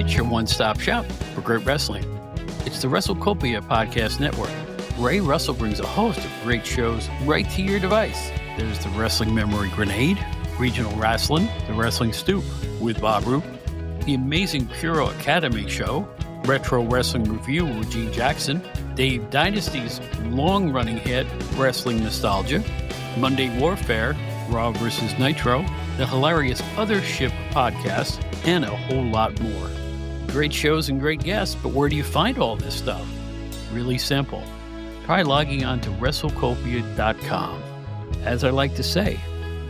It's your one-stop shop for great wrestling. It's the WrestleCopia Podcast Network. Ray Russell brings a host of great shows right to your device. There's the Wrestling Memory Grenade, Regional Wrestling, the Wrestling Stoop with Bob Roop, the Amazing Puro Academy Show, Retro Wrestling Review with Gene Jackson, Dave Dynasty's long-running hit, Wrestling Nostalgia, Monday Warfare, Raw vs. Nitro, the hilarious Othership podcast, and a whole lot more. Great shows and great guests, but where do you find all this stuff? Really simple. Try logging on to WrestleCopia.com. As I like to say,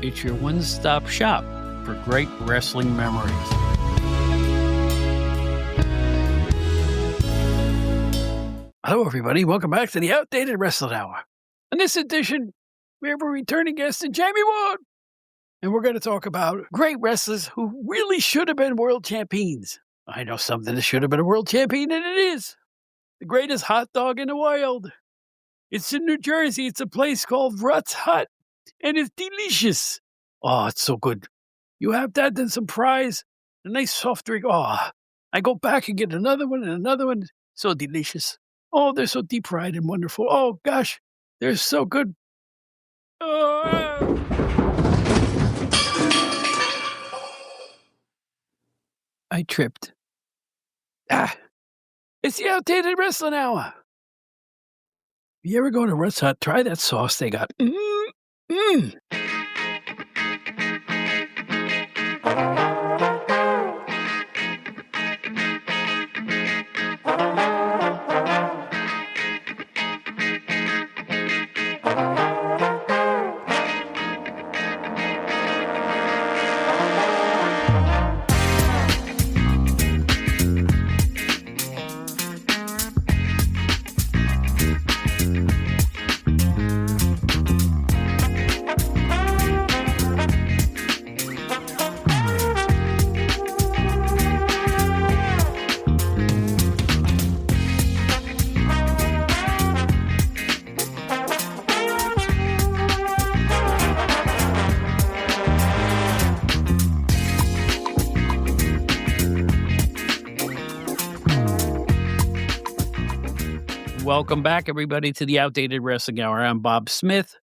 it's your one-stop shop for great wrestling memories. Hello, everybody. Welcome back to the Outdated Wrestling Hour. In this edition, we have a returning guest, Jammie Ward. And we're going to talk about great wrestlers who really should have been world champions. I know something that should have been a world champion, and it is. The greatest hot dog in the world. It's in New Jersey. It's a place called Rutt's Hut, and it's delicious. Oh, it's so good. You have that and some fries, a nice soft drink. Oh, I go back and get another one and another one. So delicious. Oh, they're so deep fried and wonderful. Oh, gosh, they're so good. I tripped. It's the Outdated Wrestling Hour. If you ever go to Rutt's Hut, try that sauce they got. Welcome back, everybody, to the Outdated Wrestling Hour. I'm Bob Smith,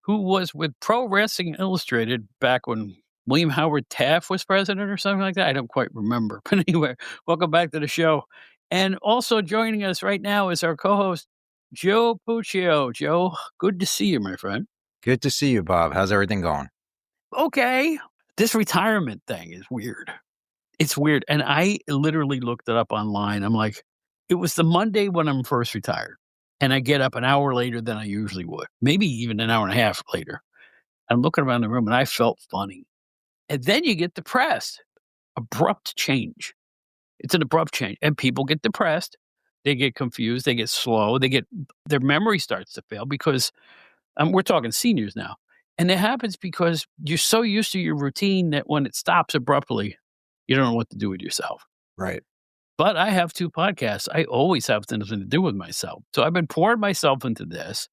who was with Pro Wrestling Illustrated back when William Howard Taft was president or something like that. I don't quite remember. But anyway, welcome back to the show. And also joining us right now is our co-host, Joe Puccio. Joe, good to see you, my friend. Good to see you, Bob. How's everything going? Okay. This retirement thing is weird. It's weird. And I literally looked it up online. I'm like, it was the Monday when I'm first retired, and I get up an hour later than I usually would, maybe even an hour and a half later. I'm looking around the room, and I felt funny. And then you get depressed. Abrupt change. It's an abrupt change, and people get depressed. They get confused. They get slow. Their memory starts to fail because we're talking seniors now. And it happens because you're so used to your routine that when it stops abruptly, you don't know what to do with yourself. Right. But I have two podcasts. I always have something to do with myself. So I've been pouring myself into this.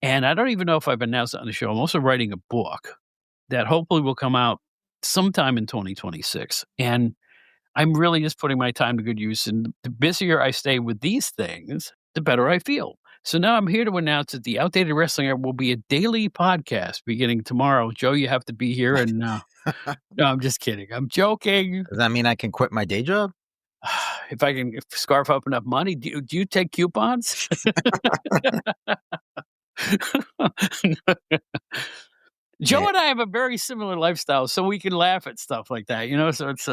And I don't even know if I've announced it on the show. I'm also writing a book that hopefully will come out sometime in 2026. And I'm really just putting my time to good use. And the busier I stay with these things, the better I feel. So now I'm here to announce that the Outdated Wrestling Hour will be a daily podcast beginning tomorrow. Joe, you have to be here. And no, I'm just kidding. I'm joking. Does that mean I can quit my day job? If I can scarf up enough money, do you take coupons? Joe and I have a very similar lifestyle, so we can laugh at stuff like that, you know? So it's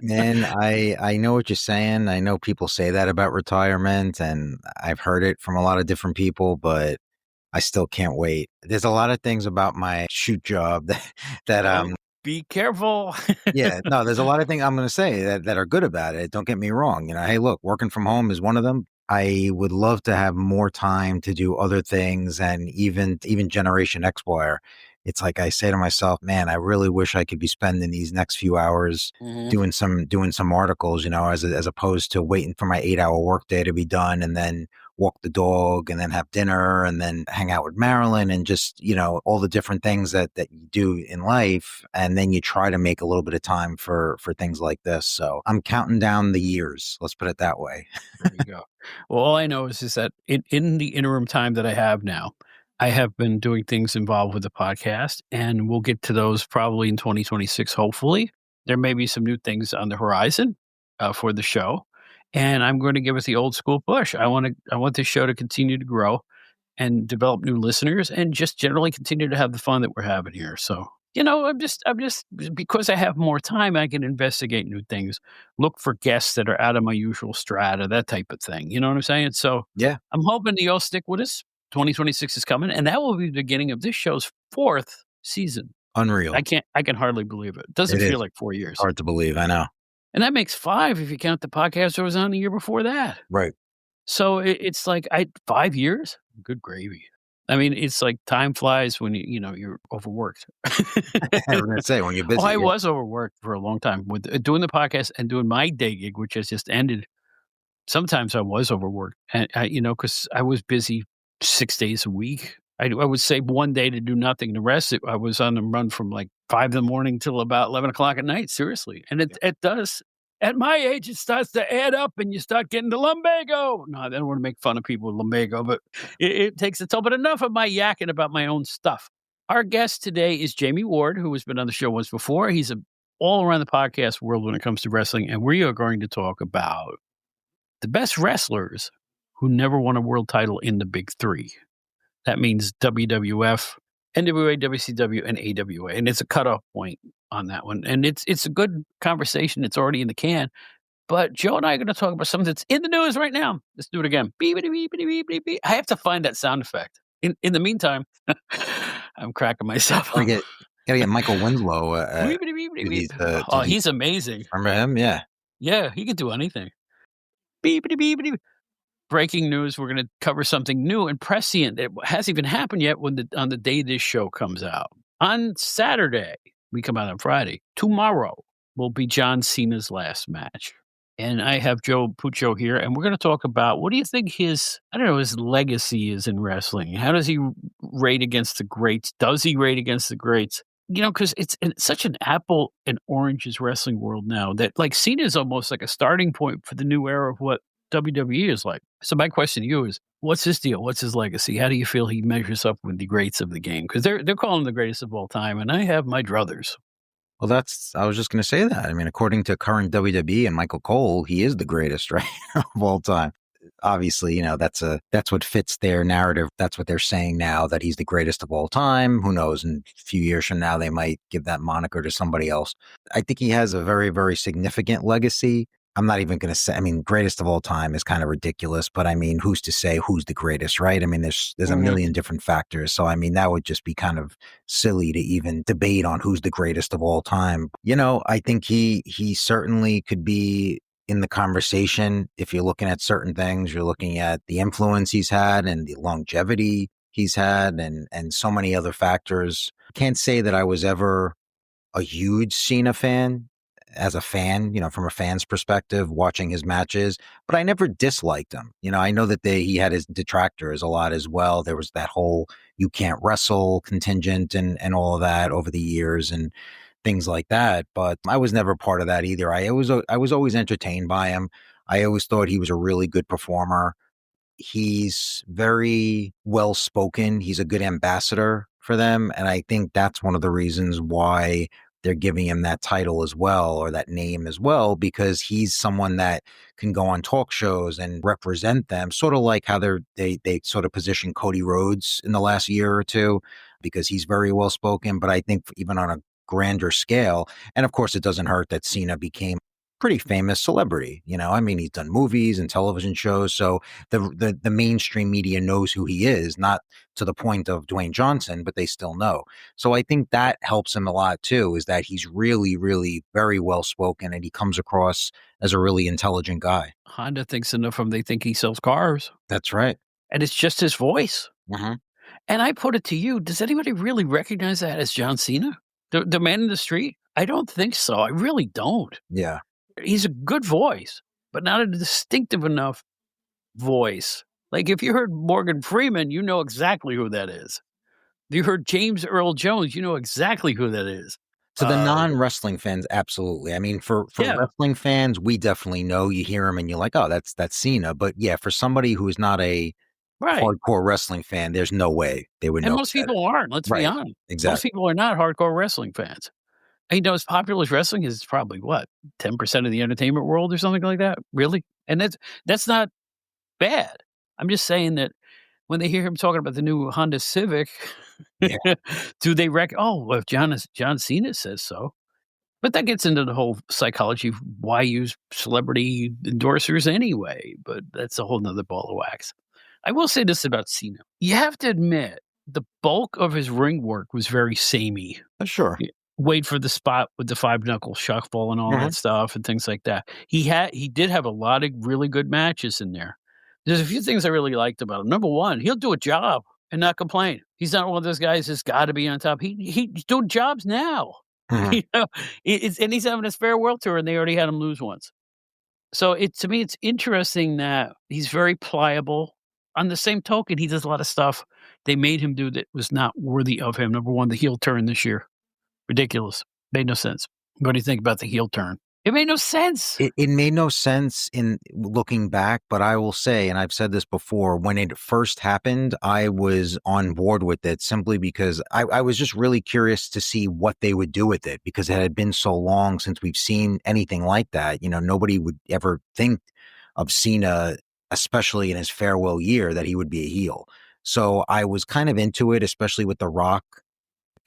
Man, I know what you're saying. I know people say that about retirement, and I've heard it from a lot of different people, but I still can't wait. There's a lot of things about my shoot job that be careful. Yeah, no, there's a lot of things I'm going to say that are good about it. Don't get me wrong. Hey, look, working from home is one of them. I would love to have more time to do other things, and even Generation X wire. It's like I say to myself, man, I really wish I could be spending these next few hours doing some articles, as opposed to waiting for my 8-hour workday to be done and then walk the dog and then have dinner and then hang out with Marilyn and just, all the different things that you do in life. And then you try to make a little bit of time for things like this. So I'm counting down the years. Let's put it that way. There you go. Well, all I know is that in the interim time that I have now, I have been doing things involved with the podcast, and we'll get to those probably in 2026, hopefully. There may be some new things on the horizon for the show, and I'm going to give it the old school push. I want this show to continue to grow and develop new listeners and just generally continue to have the fun that we're having here. So, I'm just because I have more time, I can investigate new things, look for guests that are out of my usual strata, that type of thing. You know what I'm saying? So Yeah. I'm hoping that you'll stick with us. 2026 is coming, and that will be the beginning of this show's 4th season. Unreal. I can hardly believe it. It doesn't feel like 4 years. Hard to believe. I know. And that makes 5 if you count the podcast that was on the year before that. Right. So it's like 5 years? Good gravy. I mean, it's like time flies when you're overworked. I was going to say, when you're busy. I was overworked for a long time with doing the podcast and doing my day gig, which has just ended. Sometimes I was overworked, and because I was busy 6 days a week. I would say one day to do nothing. The rest, I was on the run from like 5 in the morning till about 11 o'clock at night. Seriously, and it does. At my age, it starts to add up, and you start getting the lumbago. No, I don't want to make fun of people with lumbago, but it takes a toll. But enough of my yakking about my own stuff. Our guest today is Jammie Ward, who has been on the show once before. He's all around the podcast world when it comes to wrestling, and we are going to talk about the best wrestlers who never won a world title in the big three. That means WWF, NWA, WCW, and AWA. And it's a cutoff point on that one. And it's a good conversation. It's already in the can. But Joe and I are going to talk about something that's in the news right now. Let's do it again. Beep, beep, beep, beep, beep, beep. I have to find that sound effect. In the meantime, I'm cracking myself up. Gotta get Michael Winslow. He's amazing. Remember him? Yeah. Yeah, he can do anything. Beep, beep, beep, beep. Breaking news, we're going to cover something new and prescient that hasn't even happened yet on the day this show comes out. On Saturday, we come out on Friday. Tomorrow will be John Cena's last match. And I have Joe Puccio here, and we're going to talk about what do you think his legacy is in wrestling? How does he rate against the greats? Does he rate against the greats? Because it's such an apple and oranges wrestling world now that like Cena is almost like a starting point for the new era of what WWE is like. So my question to you is, what's his deal? What's his legacy? How do you feel he measures up with the greats of the game? Because they're calling him the greatest of all time, and I have my druthers. Well, I was just going to say that. I mean, according to current WWE and Michael Cole, he is the greatest, right, of all time. Obviously, that's what fits their narrative. That's what they're saying now, that he's the greatest of all time. Who knows? In a few years from now, they might give that moniker to somebody else. I think he has a very, very significant legacy. I'm not even going to say, greatest of all time is kind of ridiculous, but who's to say who's the greatest, right? There's a million different factors. So, that would just be kind of silly to even debate on who's the greatest of all time. I think he certainly could be in the conversation. If you're looking at certain things, you're looking at the influence he's had and the longevity he's had and so many other factors. I can't say that I was ever a huge Cena fan. As a fan, from a fan's perspective, watching his matches, but I never disliked him. I know that he had his detractors a lot as well. There was that whole "you can't wrestle" contingent and all of that over the years and things like that. But I was never part of that either. I was always entertained by him. I always thought he was a really good performer. He's very well spoken. He's a good ambassador for them, and I think that's one of the reasons why they're giving him that title as well, or that name as well, because he's someone that can go on talk shows and represent them, sort of like how they sort of position Cody Rhodes in the last year or two, because he's very well spoken. But I think even on a grander scale, and of course it doesn't hurt that Cena became pretty famous celebrity. He's done movies and television shows, so the mainstream media knows who he is, not to the point of Dwayne Johnson, but they still know. So I think that helps him a lot too, is that he's really, really very well spoken and he comes across as a really intelligent guy. Honda thinks enough of them, they think he sells cars. That's right. And it's just his voice. Mm-hmm. And I put it to you, does anybody really recognize that as John Cena? The man in the street? I don't think so. I really don't. Yeah. He's a good voice, but not a distinctive enough voice Like, if you heard Morgan Freeman, you know exactly who that is. If you heard James Earl Jones, you know exactly who that is. To the non-wrestling fans, absolutely. I mean, for Yeah. wrestling fans, we definitely know. You hear him and you're like, oh, that's Cena. But yeah, for somebody who is not a Right. hardcore wrestling fan, there's no way they would know. And most people aren't, let's be Right. honest. Most Exactly. people are not hardcore wrestling fans. And, you know, as popular as wrestling is, it's probably what, 10% of the entertainment world or something like that? Really? And that's not bad. I'm just saying that when they hear him talking about the new Honda Civic, Yeah. do they oh, well, if John Cena says so. But that gets into the whole psychology of why use celebrity endorsers anyway, but that's a whole nother ball of wax. I will say this about Cena. You have to admit, the bulk of his ring work was very samey. Sure. Wait for the spot with the five-knuckle shuffle and all that stuff and things like that. He did have a lot of really good matches in there. There's a few things I really liked about him. Number one, he'll do a job and not complain. He's not one of those guys that's gotta be on top. He's doing jobs now. You know? And he's having his farewell tour, and they already had him lose once. So to me, it's interesting that he's very pliable. On the same token, he does a lot of stuff they made him do that was not worthy of him. Number one, the heel turn this year. Ridiculous. Made no sense. What do you think about the heel turn? It made no sense. It made no sense in looking back, but I will say, and I've said this before, when it first happened, I was on board with it simply because I was just really curious to see what they would do with it, because it had been so long since we've seen anything like that. You know, nobody would ever think of Cena, especially in his farewell year, that he would be a heel. So I was kind of into it, especially with The Rock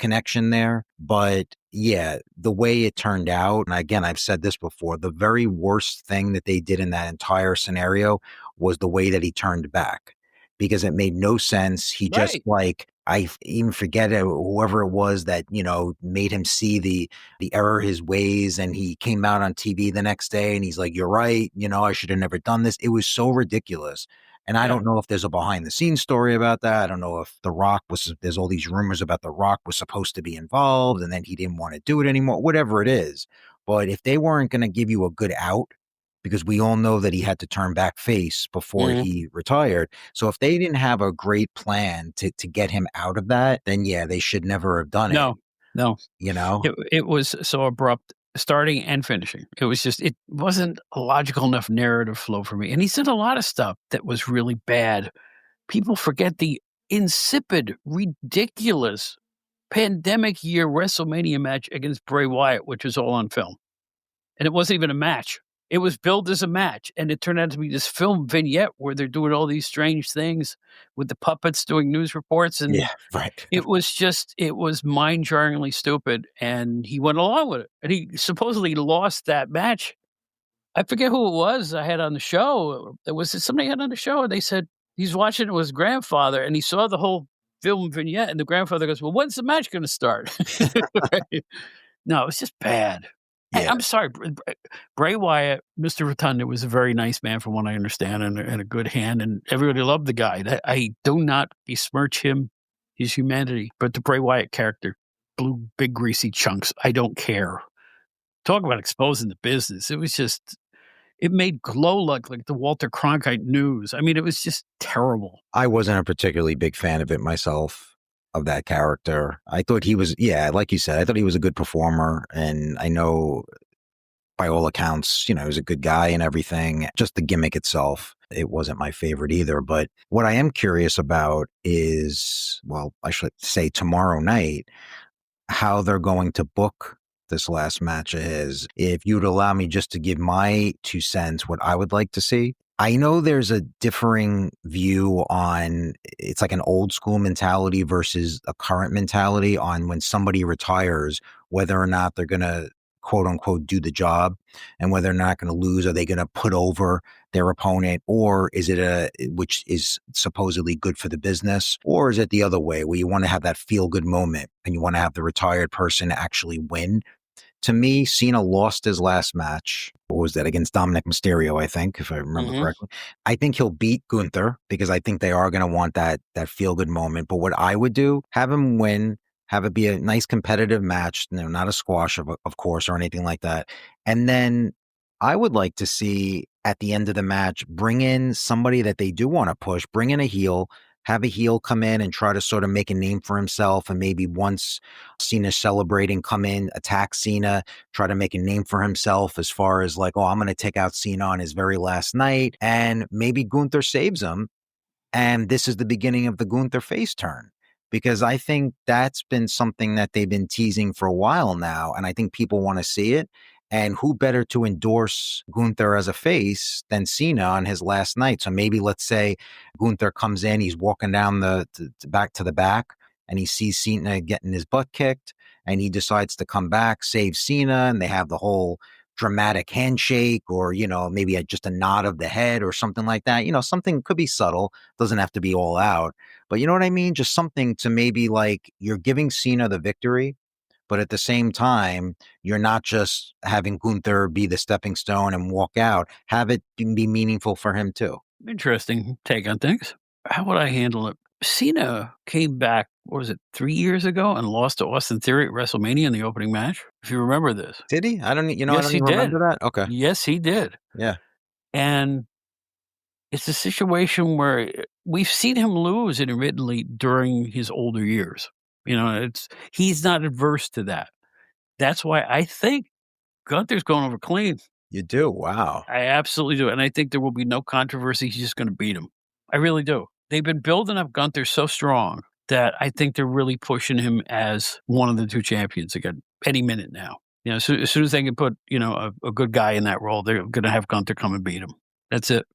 connection there. But yeah, the way it turned out, and again, I've said this before, the very worst thing that they did in that entire scenario was the way that he turned back, because it made no sense. He just I even forget it, whoever it was that, you know, made him see the error his ways, and he came out on TV the next day and he's like, you're right, you know, I should have never done this. It was so ridiculous. And I don't know if there's a behind the scenes story about that. I don't know if there's all these rumors about The Rock was supposed to be involved and then he didn't want to do it anymore, whatever it is. But if they weren't going to give you a good out, because we all know that he had to turn back face before he retired. So if they didn't have a great plan to get him out of that, then yeah, they should never have done it. No. You know? It was so abrupt, starting and finishing. It was just, it wasn't a logical enough narrative flow for me. And he said a lot of stuff that was really bad. People forget the insipid, ridiculous pandemic year WrestleMania match against Bray Wyatt, which was all on film. And it wasn't even a match. It was billed as a match, and it turned out to be this film vignette where they're doing all these strange things with the puppets doing news reports. And it was mind-jarringly stupid, and he went along with it. And he supposedly lost that match. I forget who it was I had on the show. It was somebody I had on the show, and they said he's watching it with his grandfather, and he saw the whole film vignette, and the grandfather goes, well, when's the match going to start? No, it was just bad. Yeah. I'm sorry, Bray Wyatt, Mr. Rotunda, was a very nice man from what I understand, and a good hand, and everybody loved the guy. I do not besmirch him, his humanity, but the Bray Wyatt character, blue, big, greasy chunks, I don't care. Talk about exposing the business. It was just, it made Glow look like the Walter Cronkite News. I mean, it was just terrible. I wasn't a particularly big fan of it myself, of that character. I thought he was, like you said, I thought he was a good performer. And I know by all accounts, you know, he was a good guy and everything. Just the gimmick itself, it wasn't my favorite either. But what I am curious about is, well, I should say tomorrow night, how they're going to book this last match of his. If you'd allow me just to give my 2 cents, what I would like to see. I know there's a differing view on, it's like an old school mentality versus a current mentality on when somebody retires, whether or not they're going to quote unquote do the job, and whether they're not going to lose. Are they going to put over their opponent, or is it which is supposedly good for the business, or is it the other way where you want to have that feel good moment and you want to have the retired person actually win? To me, Cena lost his last match. What was that? Against Dominic Mysterio, I think, if I remember correctly. I think he'll beat Gunther, because I think they are going to want that feel-good moment. But what I would do, have him win, have it be a nice competitive match, you know, not a squash, of course, or anything like that. And then I would like to see, at the end of the match, bring in somebody that they do want to push, bring in a heel, have a heel come in and try to sort of make a name for himself. And maybe once Cena's celebrating, come in, attack Cena, try to make a name for himself as far as like, oh, I'm going to take out Cena on his very last night. And maybe Gunther saves him. And this is the beginning of the Gunther face turn, because I think that's been something that they've been teasing for a while now. And I think people want to see it. And who better to endorse Gunther as a face than Cena on his last night? So maybe let's say Gunther comes in, he's walking down back to the back, and he sees Cena getting his butt kicked, and he decides to come back, save Cena, and they have the whole dramatic handshake, or, maybe just a nod of the head or something like that. Something could be subtle, doesn't have to be all out, but you know what I mean? Just something to maybe like you're giving Cena the victory, but at the same time, you're not just having Gunther be the stepping stone and walk out. Have it be meaningful for him too. Interesting take on things. How would I handle it? Cena came back, what was it, 3 years ago and lost to Austin Theory at WrestleMania in the opening match? If you remember this. Did he? I don't Yes, even he did. remember that. Okay. Yes, he did. Yeah. And it's a situation where we've seen him lose intermittently during his older years. He's not adverse to that. That's why I think Gunther's going over clean. You do? Wow. I absolutely do. And I think there will be no controversy. He's just going to beat him. I really do. They've been building up Gunther so strong that I think they're really pushing him as one of the two champions again any minute now. As soon as they can put, a good guy in that role, they're going to have Gunther come and beat him. That's it.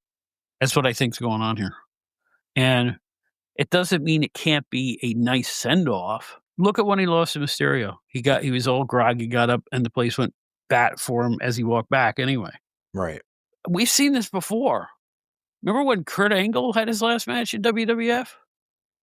That's what I think's going on here. And it doesn't mean it can't be a nice send-off. Look at when he lost to Mysterio. He was all groggy, got up, and the place went bat for him as he walked back anyway. Right. We've seen this before. Remember when Kurt Angle had his last match in WWF?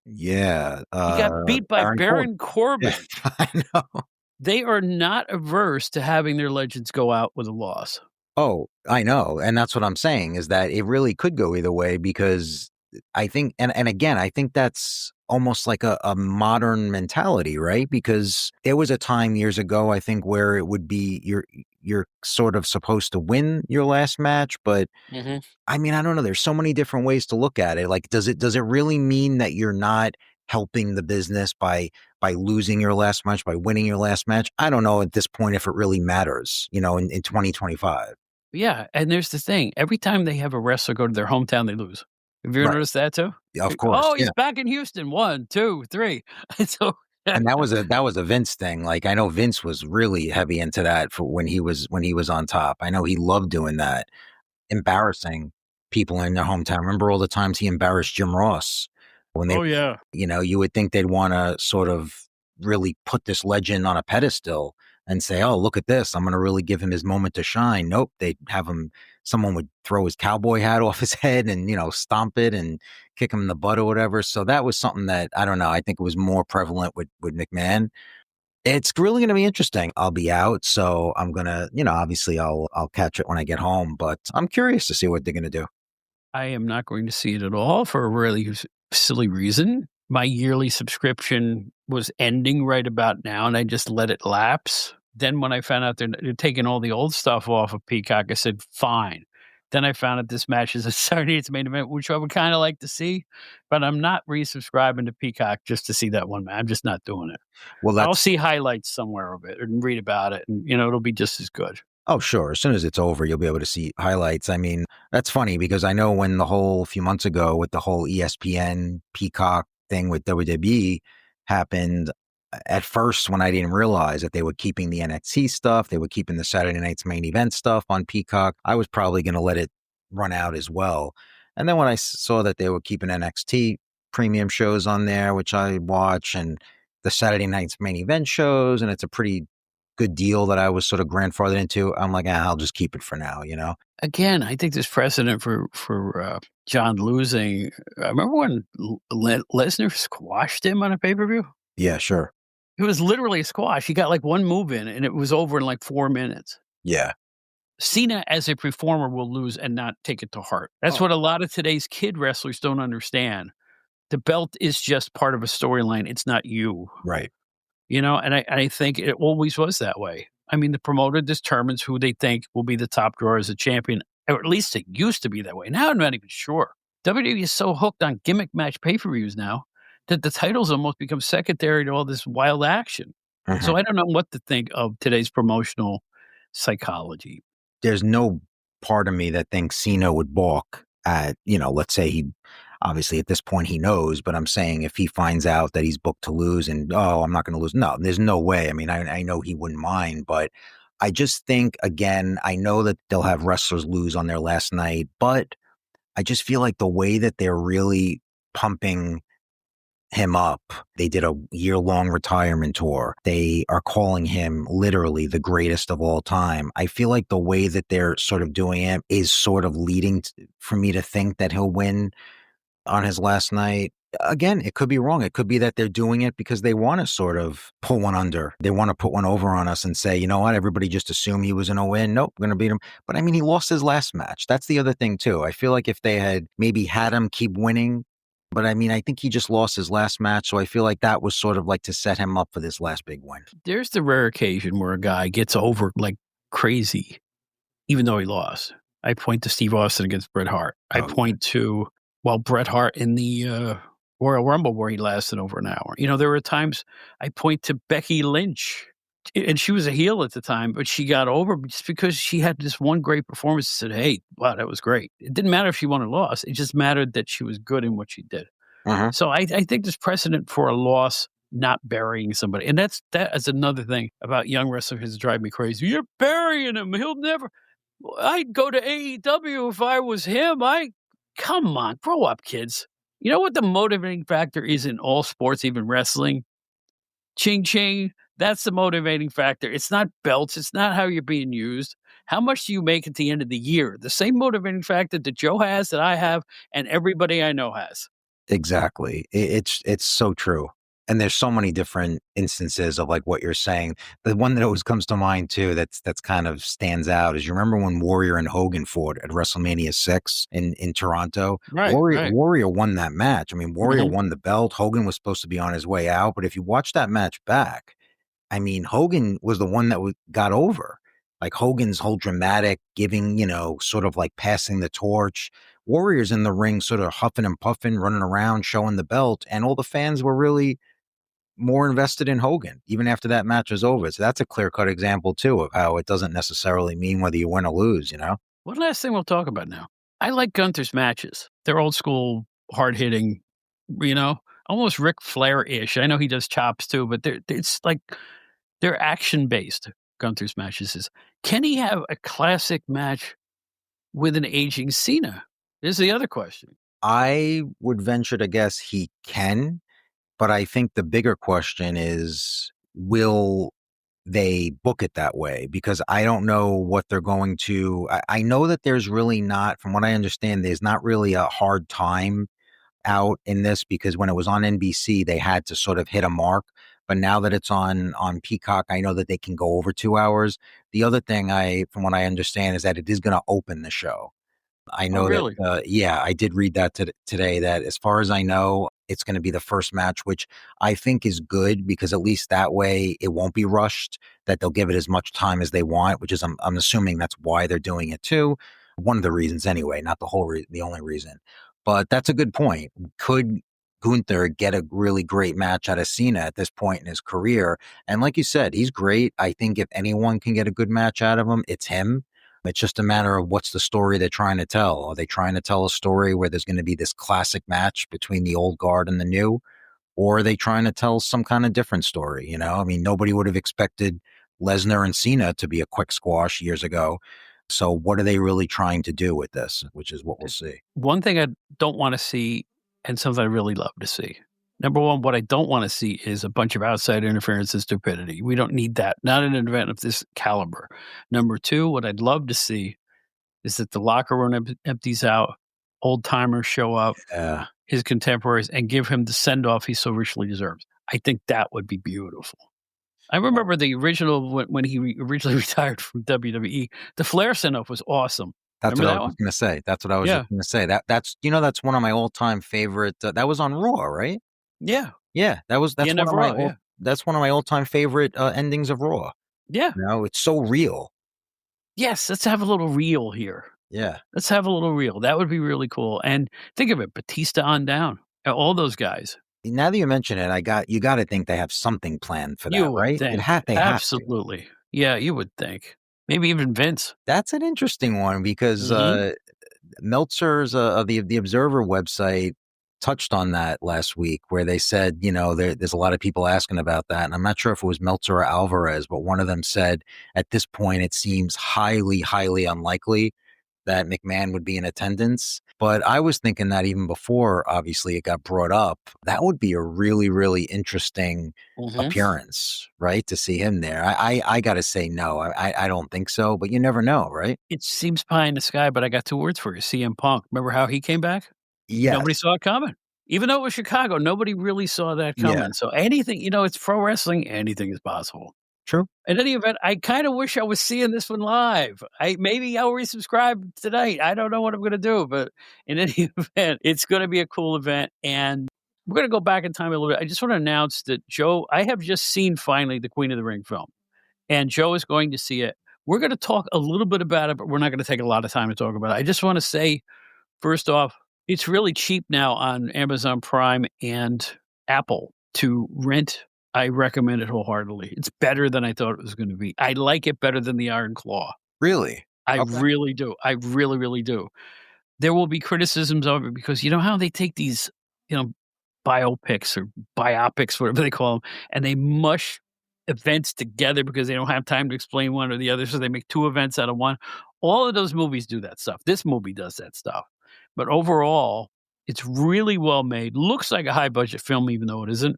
Yeah. He got beat by Baron Corbin. Yeah, I know. They are not averse to having their legends go out with a loss. Oh, I know. And that's what I'm saying, is that it really could go either way, because I think, and again, I think that's almost like a modern mentality, right? Because there was a time years ago, I think, where it would be you're sort of supposed to win your last match, but I mean, I don't know. There's so many different ways to look at it. Like, does it really mean that you're not helping the business by losing your last match, by winning your last match? I don't know at this point if it really matters, in 2025. Yeah, and there's the thing. Every time they have a wrestler go to their hometown, they lose. Have you ever noticed that too? Yeah, of course. Oh, he's back in Houston. 1, 2, 3. So, and that was a Vince thing. Like, I know Vince was really heavy into that for when he was on top. I know he loved doing that, embarrassing people in their hometown. Remember all the times he embarrassed Jim Ross when they. Oh yeah. You would think they'd want to sort of really put this legend on a pedestal and say, oh, look at this, I'm going to really give him his moment to shine. Nope. They'd have him, someone would throw his cowboy hat off his head and, stomp it and kick him in the butt or whatever. So that was something that, I don't know, I think it was more prevalent with McMahon. It's really going to be interesting. I'll be out, so I'm going to, obviously I'll catch it when I get home, but I'm curious to see what they're going to do. I am not going to see it at all for a really silly reason. My yearly subscription was ending right about now, and I just let it lapse. Then when I found out they're taking all the old stuff off of Peacock, I said, fine. Then I found out this match is a Saturday Night's Main Event, which I would kind of like to see, but I'm not resubscribing to Peacock just to see that one match. I'm just not doing it. Well, I'll see highlights somewhere of it and read about it, and it'll be just as good. Oh, sure. As soon as it's over, you'll be able to see highlights. I mean, that's funny because I know when a few months ago with the whole ESPN Peacock thing with WWE happened, at first when I didn't realize that they were keeping the NXT stuff, they were keeping the Saturday Night's Main Event stuff on Peacock, I was probably going to let it run out as well. And then when I saw that they were keeping NXT premium shows on there, which I watch, and the Saturday Night's Main Event shows, and it's a pretty good deal that I was sort of grandfathered into, I'm like, I'll just keep it for now, Again, I think there's precedent for John losing. I remember when Lesnar squashed him on a pay-per-view? Yeah, sure. It was literally a squash. He got like one move in, and it was over in like 4 minutes. Yeah. Cena, as a performer, will lose and not take it to heart. That's what a lot of today's kid wrestlers don't understand. The belt is just part of a storyline. It's not you. Right. And I think it always was that way. I mean, the promoter determines who they think will be the top drawer as a champion Or at least it used to be that way. Now I'm not even sure. WWE is so hooked on gimmick match pay-per-views now that the titles almost become secondary to all this wild action. Mhm. So I don't know what to think of today's promotional psychology. There's no part of me that thinks Cena would balk at, let's say he obviously at this point he knows, but I'm saying if he finds out that he's booked to lose and, oh, I'm not going to lose. No, there's no way. I mean, I know he wouldn't mind, but I just think, again, I know that they'll have wrestlers lose on their last night, but I just feel like the way that they're really pumping him up. They did a year-long retirement tour. They are calling him literally the greatest of all time. I feel like the way that they're sort of doing it is sort of leading for me to think that he'll win on his last night. Again, it could be wrong. It could be that they're doing it because they want to sort of pull one under. They want to put one over on us and say, you know what, everybody just assumed he was going to win. Nope, we're going to beat him. But I mean, he lost his last match. That's the other thing too. I feel like if they had maybe had him keep winning, but I mean, I think he just lost his last match. So I feel like that was sort of like to set him up for this last big win. There's the rare occasion where a guy gets over like crazy, even though he lost. I point to Steve Austin against Bret Hart. I point to, Bret Hart in the Royal Rumble where he lasted over an hour. There were times I point to Becky Lynch, and she was a heel at the time, but she got over just because she had this one great performance and said, hey, wow, that was great. It didn't matter if she won or lost. It just mattered that she was good in what she did. Uh-huh. So I think there's precedent for a loss not burying somebody. And that is another thing about young wrestlers that drive me crazy. You're burying him. He'll never. I'd go to AEW if I was him. Come on, grow up, kids. You know what the motivating factor is in all sports, even wrestling? Ching ching. That's the motivating factor. It's not belts. It's not how you're being used. How much do you make at the end of the year? The same motivating factor that Joe has, that I have, and everybody I know has. Exactly. It's so true. And there's so many different instances of like what you're saying. The one that always comes to mind too, that's kind of stands out is you remember when Warrior and Hogan fought at WrestleMania 6 in Toronto? Right. Warrior won that match. I mean, Warrior won the belt. Hogan was supposed to be on his way out. But if you watch that match back, I mean, Hogan was the one that got over. Like Hogan's whole dramatic giving, sort of like passing the torch. Warriors in the ring sort of huffing and puffing, running around, showing the belt. And all the fans were really more invested in Hogan, even after that match was over. So that's a clear-cut example, too, of how it doesn't necessarily mean whether you win or lose, One last thing we'll talk about now. I like Gunther's matches. They're old school, hard-hitting, almost Ric Flair-ish. I know he does chops, too, but it's like they're action-based, Gunther's matches. Can he have a classic match with an aging Cena? Is the other question. I would venture to guess he can. But I think the bigger question is, will they book it that way? Because I don't know what they're going to. I know that there's really not, from what I understand, there's not really a hard time out in this because when it was on NBC, they had to sort of hit a mark. But now that it's on Peacock, I know that they can go over 2 hours. The other thing from what I understand, is that it is going to open the show. I know really? that, I did read that today, that as far as I know, it's going to be the first match, which I think is good because at least that way it won't be rushed, that they'll give it as much time as they want, which is, I'm assuming that's why they're doing it too. One of the reasons anyway, not the only reason, but that's a good point. Could Gunther get a really great match out of Cena at this point in his career? And like you said, he's great. I think if anyone can get a good match out of him, it's him. It's just a matter of what's the story they're trying to tell. Are they trying to tell a story where there's going to be this classic match between the old guard and the new? Or are they trying to tell some kind of different story? I mean, nobody would have expected Lesnar and Cena to be a quick squash years ago. So what are they really trying to do with this, which is what we'll see. One thing I don't want to see, and something I really love to see. Number one, what I don't want to see is a bunch of outside interference and stupidity. We don't need that. Not in an event of this caliber. Number two, what I'd love to see is that the locker room empties out, old timers show up, his contemporaries, and give him the send-off he so richly deserves. I think that would be beautiful. I remember the original, when he originally retired from WWE, the Flair send-off was awesome. That's Remember what I was going to say. That's what I was just going to say. That's one of my all-time favorite. That was on Raw, right? Yeah. Yeah, that's one of my that's one of my all-time favorite endings of Raw. Yeah. It's so real. Yes, let's have a little real here. Yeah. Let's have a little reel. That would be really cool. And think of it, Batista on down, all those guys. Now that you mention it, you got to think they have something planned for You that, would right? think. They have to. Absolutely. Yeah, you would think. Maybe even Vince. That's an interesting one because Mhm. Meltzer's of the Observer website touched on that last week, where they said, there's a lot of people asking about that, and I'm not sure if it was Meltzer or Alvarez, but one of them said at this point it seems highly, highly unlikely that McMahon would be in attendance. But I was thinking that even before, obviously, it got brought up, that would be a really, really interesting Mhm. appearance, right? To see him there. I got to say no. I don't think so, but you never know, right? It seems pie in the sky, but I got 2 words for you, CM Punk. Remember how he came back? Nobody Yes. saw it coming. Even though it was Chicago, nobody really saw that Yeah. coming. So anything, it's pro wrestling, anything is possible. True. In any event, I kinda wish I was seeing this one live. Maybe I'll resubscribe tonight. I don't know what I'm gonna do, but in any event, it's gonna be a cool event, and we're gonna go back in time a little bit. I just wanna announce that I have just seen finally the Queen of the Ring film, and Joe is going to see it. We're gonna talk a little bit about it, but we're not gonna take a lot of time to talk about it. I just wanna say, first off, it's really cheap now on Amazon Prime and Apple to rent. I recommend it wholeheartedly. It's better than I thought it was gonna be. I like it better than the Iron Claw. Really? I Okay. really do. I really, really do. There will be criticisms of it because you know how they take these, you know, biopics or biopics, whatever they call them, and they mush events together because they don't have time to explain one or the other, so they make 2 events out of one. All of those movies do that stuff. This movie does that stuff. But overall, it's really well made. Looks like a high budget film, even though it isn't.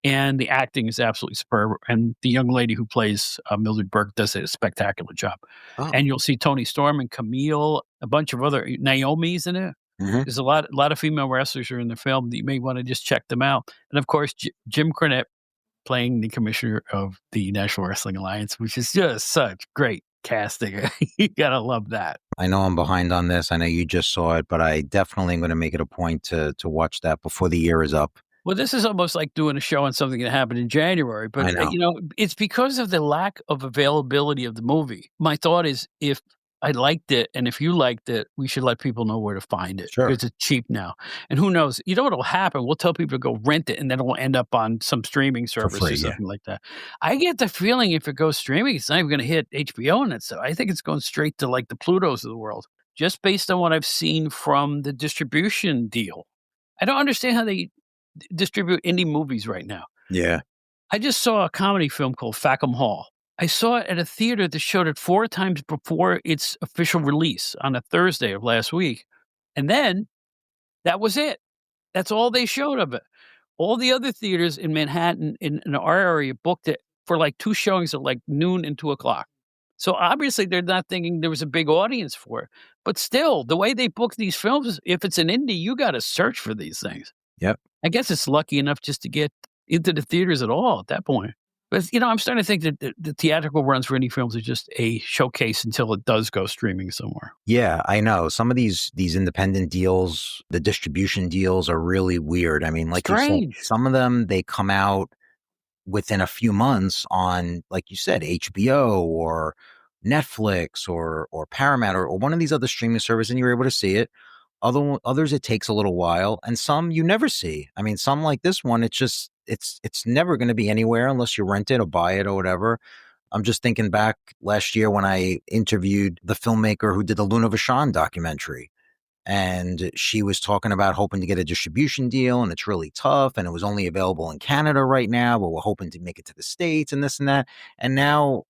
And the acting is absolutely superb. And the young lady who plays Mildred Burke does a spectacular job. Oh. And you'll see Tony Storm and Camille, a bunch of other Naomi's in it. Mhm. There's a lot of female wrestlers are in the film that you may want to just check them out. And of course, Jim Cornette playing the commissioner of the National Wrestling Alliance, which is just such great casting. You gotta love that. I know I'm behind on this. I know you just saw it, but I definitely am going to make it a point to watch that before the year is up. Well, this is almost like doing a show on something that happened in January, but, I know. it's because of the lack of availability of the movie. My thought is if I liked it and if you liked it, we should let people know where to find it Sure. because it's cheap now. And who knows? You know what'll happen? We'll tell people to go rent it, and then it'll end up on some streaming For service or free, yeah. something like that. I get the feeling if it goes streaming, it's not even gonna hit HBO and that stuff. I think it's going straight to, like, the Plutos of the world, just based on what I've seen from the distribution deal. I don't understand how they distribute indie movies right now. Yeah. I just saw a comedy film called Fackham Hall. I saw it at a theater that showed it 4 times before its official release on a Thursday of last week, and then that was it. That's all they showed of it. All the other theaters in Manhattan, in our area, booked it for, like, 2 showings at, like, noon and 2 o'clock. So, obviously, they're not thinking there was a big audience for it, but still, the way they book these films, if it's an indie, you gotta search for these things. Yep. I guess it's lucky enough just to get into the theaters at all at that point. But, I'm starting to think that the theatrical runs for indie films are just a showcase until it does go streaming somewhere. Yeah, I know. Some of these independent deals, the distribution deals are really weird. I mean, like you said, Strange. some of them they come out within a few months on, like you said, HBO or Netflix or Paramount or one of these other streaming services, and you're able to see it. Others it takes a little while, and some you never see. I mean, some like this one, it's never going to be anywhere unless you rent it or buy it or whatever. I'm just thinking back last year when I interviewed the filmmaker who did the Luna Vachon documentary. And she was talking about hoping to get a distribution deal, and it's really tough. And it was only available in Canada right now, but we're hoping to make it to the States and this and that. And now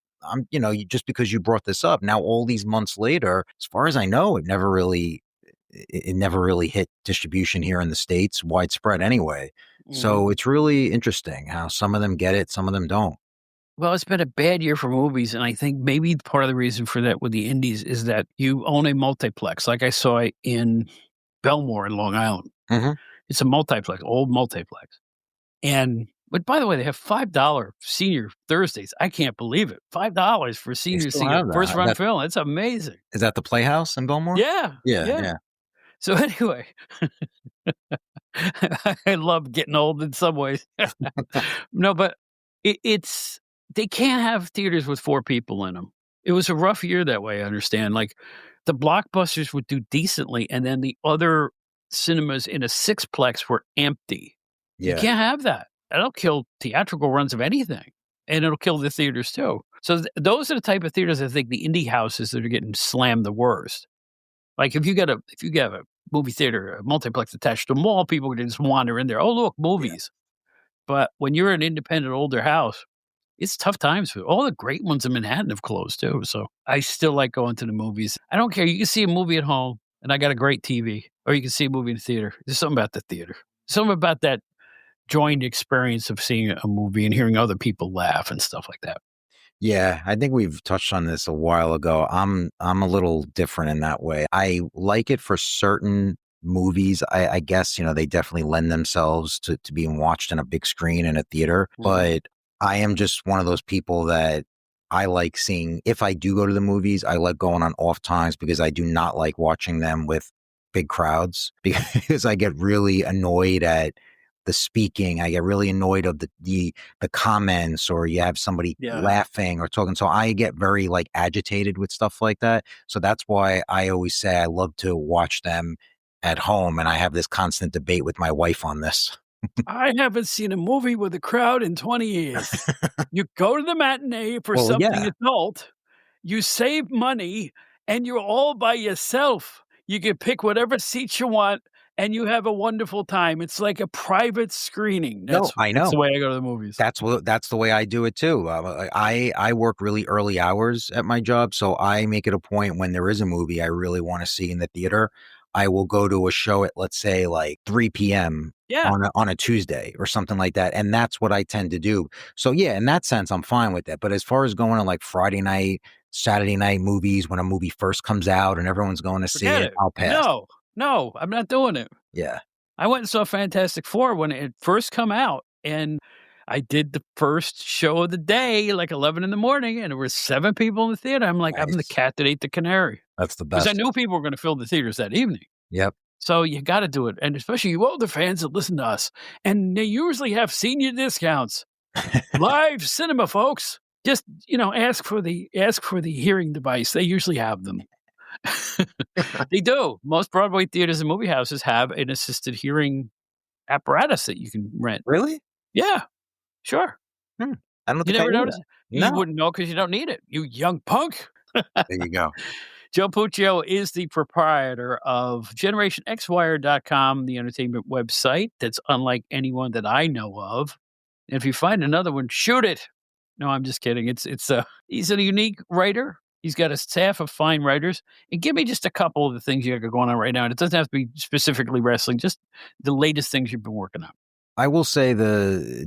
just because you brought this up, now all these months later, as far as I know, it never really hit distribution here in the States widespread anyway. Mhm. So it's really interesting how some of them get it, some of them don't. Well, it's been a bad year for movies, and I think maybe part of the reason for that with the indies is that you own a multiplex. Like I saw it in Belmore in Long Island. Mhm. It's a multiplex, old multiplex. But by the way, they have $5 senior Thursdays. I can't believe it. $5 for They senior still seeing a have first that. run film. It's amazing. Is that the Playhouse in Belmore? Yeah, Yeah, yeah. yeah. So anyway, I love getting old in some ways. No, but it's they can't have theaters with 4 people in them. It was a rough year that way, I understand. Like, the blockbusters would do decently, and then the other cinemas in a sixplex were empty. You Yeah. can't have that. That'll kill theatrical runs of anything, and it'll kill the theaters too. So those are the type of theaters I think the indie houses that are getting slammed the worst. Like, if you got a movie theater, a multiplex attached to a mall, people can just wander in there. Oh, look, Yeah. movies. But when you're an independent older house, it's tough times for all the great ones in Manhattan have closed too. So I still like going to the movies. I don't care. You can see a movie at home and I got a great TV, or you can see a movie in the theater. There's something about the theater. Something about that joined experience of seeing a movie and hearing other people laugh and stuff like that. Yeah, I think we've touched on this a while ago. I'm a little different in that way. I like it for certain movies. I guess, they definitely lend themselves to being watched in a big screen in a theater. Mhm. But I am just one of those people that I like seeing, if I do go to the movies, I like going on off times because I do not like watching them with big crowds because I get really annoyed at the speaking. I get really annoyed of the comments, or you have somebody laughing or talking. So I get very like agitated with stuff like that. So that's why I always say I love to watch them at home. And I have this constant debate with my wife on this. I haven't seen a movie with a crowd in 20 years. You go to the matinee for Well, something yeah. adult, you save money, and you're all by yourself. You can pick whatever seats you want, and you have a wonderful time. It's like a private screening. No, I know. That's the way I go to the movies. That's the way I do it too. I work really early hours at my job, so I make it a point when there is a movie I really want to see in the theater, I will go to a show at, let's say, like 3 p.m. Yeah. on a Tuesday or something like that, and that's what I tend to do. So yeah, in that sense, I'm fine with that. But as far as going to like Friday night, Saturday night movies when a movie first comes out and everyone's going to see Forget it, it. I'll pass. No, I'm not doing it. Yeah. I went and saw Fantastic Four when it first come out, and I did the first show of the day, like 11 in the morning, and there were 7 people in the theater. I'm like, I'm the Nice. cat that ate the canary. That's the Because I best. knew people were gonna fill the theaters that evening. Yep. So you gotta do it, and especially you older fans that listen to us, and they usually have senior discounts. Live cinema, folks. Just, ask for the hearing device. They usually have them. They do. Most Broadway theaters and movie houses have an assisted hearing apparatus that you can rent. Really? Yeah, sure. I don't You think I never knew noticed? that. You No. wouldn't know because you don't need it, you young punk. There you go. Joe Puccio is the proprietor of GenerationXWire.com, the entertainment website that's unlike anyone that I know of. And if you find another one, shoot it. No, I'm just kidding. He's a unique writer. He's got a staff of fine writers. And give me just a couple of the things you got going on right now. And it doesn't have to be specifically wrestling, just the latest things you've been working on. I will say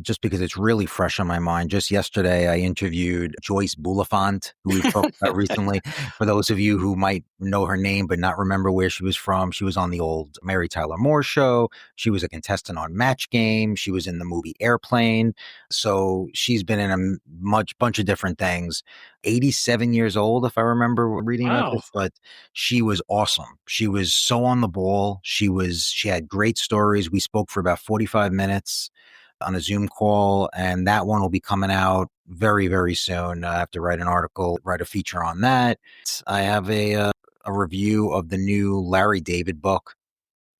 just because it's really fresh on my mind, just yesterday I interviewed Joyce Bulifant, who we talked about recently. For those of you who might know her name but not remember where she was from, she was on the old Mary Tyler Moore show. She was a contestant on Match Game. She was in the movie Airplane. So she's been in a bunch of different things. 87 years old, if I remember reading about this, but she was awesome. She was so on the ball. She had great stories. We spoke for about 45 minutes on a Zoom call, and that one will be coming out very, very soon. I have to write an article, write a feature on that. I have a review of the new Larry David book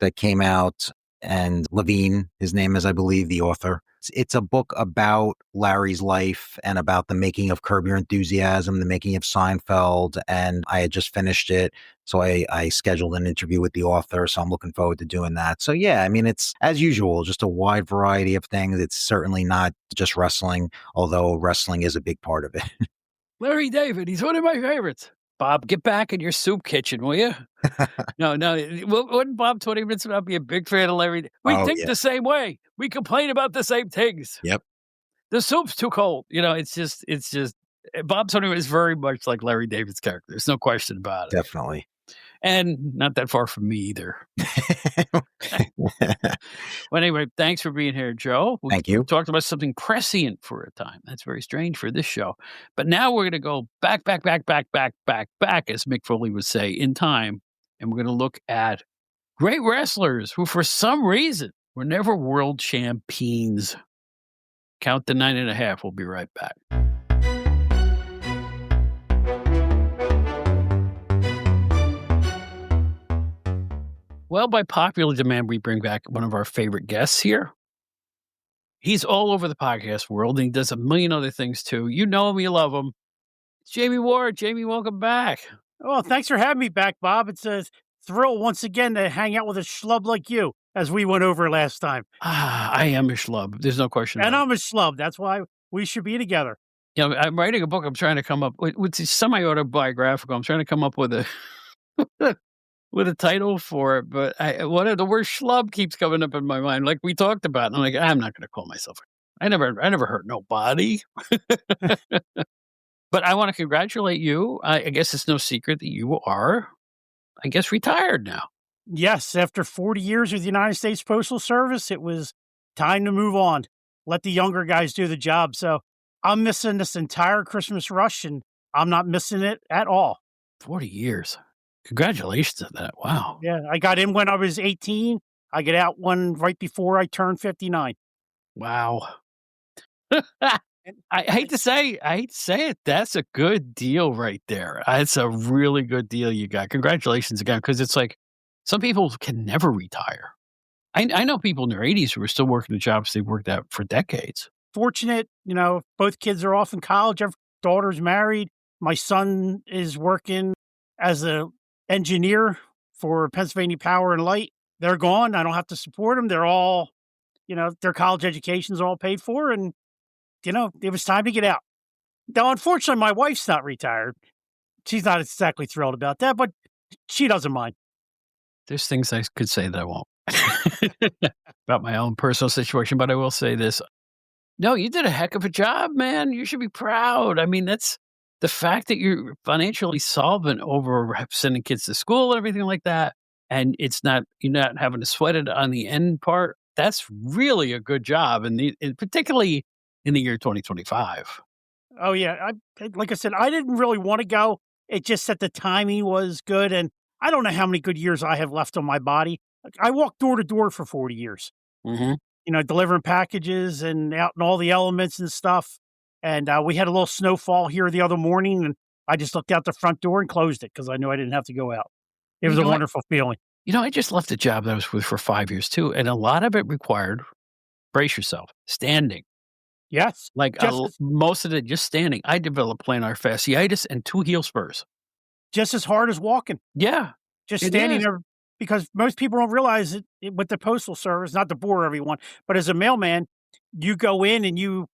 that came out, and Levine, his name is, I believe, the author. It's a book about Larry's life and about the making of Curb Your Enthusiasm, the making of Seinfeld, and I had just finished it. So I scheduled an interview with the author, so I'm looking forward to doing that. So yeah, I mean, it's, as usual, just a wide variety of things. It's certainly not just wrestling, although wrestling is a big part of it. Larry David, he's one of my favorites. Bob, get back in your soup kitchen, will you? No. Wouldn't Bob 20 Minutes Without be a big fan of Larry? We think the same way. We complain about the same things. Yep. The soup's too cold. It's just Bob 20 Minutes is very much like Larry David's character. There's no question about it. Definitely. And not that far from me either. Well, anyway, thanks for being here, Joe. Thank you. We talked about something prescient for a time. That's very strange for this show. But now we're going to go back, as Mick Foley would say, in time. And we're going to look at great wrestlers who, for some reason, were never world champions. Count the 9.5. We'll be right back. Well, by popular demand, we bring back one of our favorite guests here. He's all over the podcast world, and he does a million other things too. You know him, you love him. It's Jammie Ward. Jammie, welcome back. Well, thanks for having me back, Bob. It's a thrill once again to hang out with a schlub like you, as we went over last time. I am a schlub. There's no question. And I'm a schlub. That's why we should be together. You know, I'm writing a book. I'm trying to come up with semi-autobiographical. I'm trying to come up with a with a title for it, but one of the word schlub keeps coming up in my mind, like we talked about. And I'm like, I'm not going to call myself. I never hurt nobody. But I want to congratulate you. I guess it's no secret that you are, I guess, retired now. Yes, after 40 years with the United States Postal Service, it was time to move on. Let the younger guys do the job. So I'm missing this entire Christmas rush, and I'm not missing it at all. 40 years. Congratulations on that. Wow. Yeah, I got in when I was 18. I get out one right before I turned 59. Wow. I hate to say it. That's a good deal right there. It's a really good deal you got. Congratulations again, because it's like some people can never retire. I know people in their 80s who are still working the jobs they've worked at for decades. Fortunate, both kids are off in college. Our daughter's married. My son is working as an engineer for Pennsylvania Power and Light. They're gone. I don't have to support them. They're all, their college education's all paid for. And, it was time to get out. Now, unfortunately, my wife's not retired. She's not exactly thrilled about that, but she doesn't mind. There's things I could say that I won't about my own personal situation, but I will say this. No, you did a heck of a job, man. You should be proud. I mean, that's the fact that you're financially solvent over sending kids to school and everything like that. And you're not having to sweat it on the end part. That's really a good job. And particularly in the year 2025. Oh, yeah. Like I said, I didn't really want to go. It just that the timing was good. And I don't know how many good years I have left on my body. I walked door to door for 40 years, delivering packages and out in all the elements and stuff. And we had a little snowfall here the other morning, and I just looked out the front door and closed it because I knew I didn't have to go out. It was a wonderful feeling. I just left a job that I was with for 5 years too. And a lot of it required, brace yourself, standing. Yes. Like most of it, just standing. I developed plantar fasciitis and 2 heel spurs. Just as hard as walking. Yeah. Just standing there, because most people don't realize it with the Postal Service, not to bore everyone, but as a mailman, you go in and you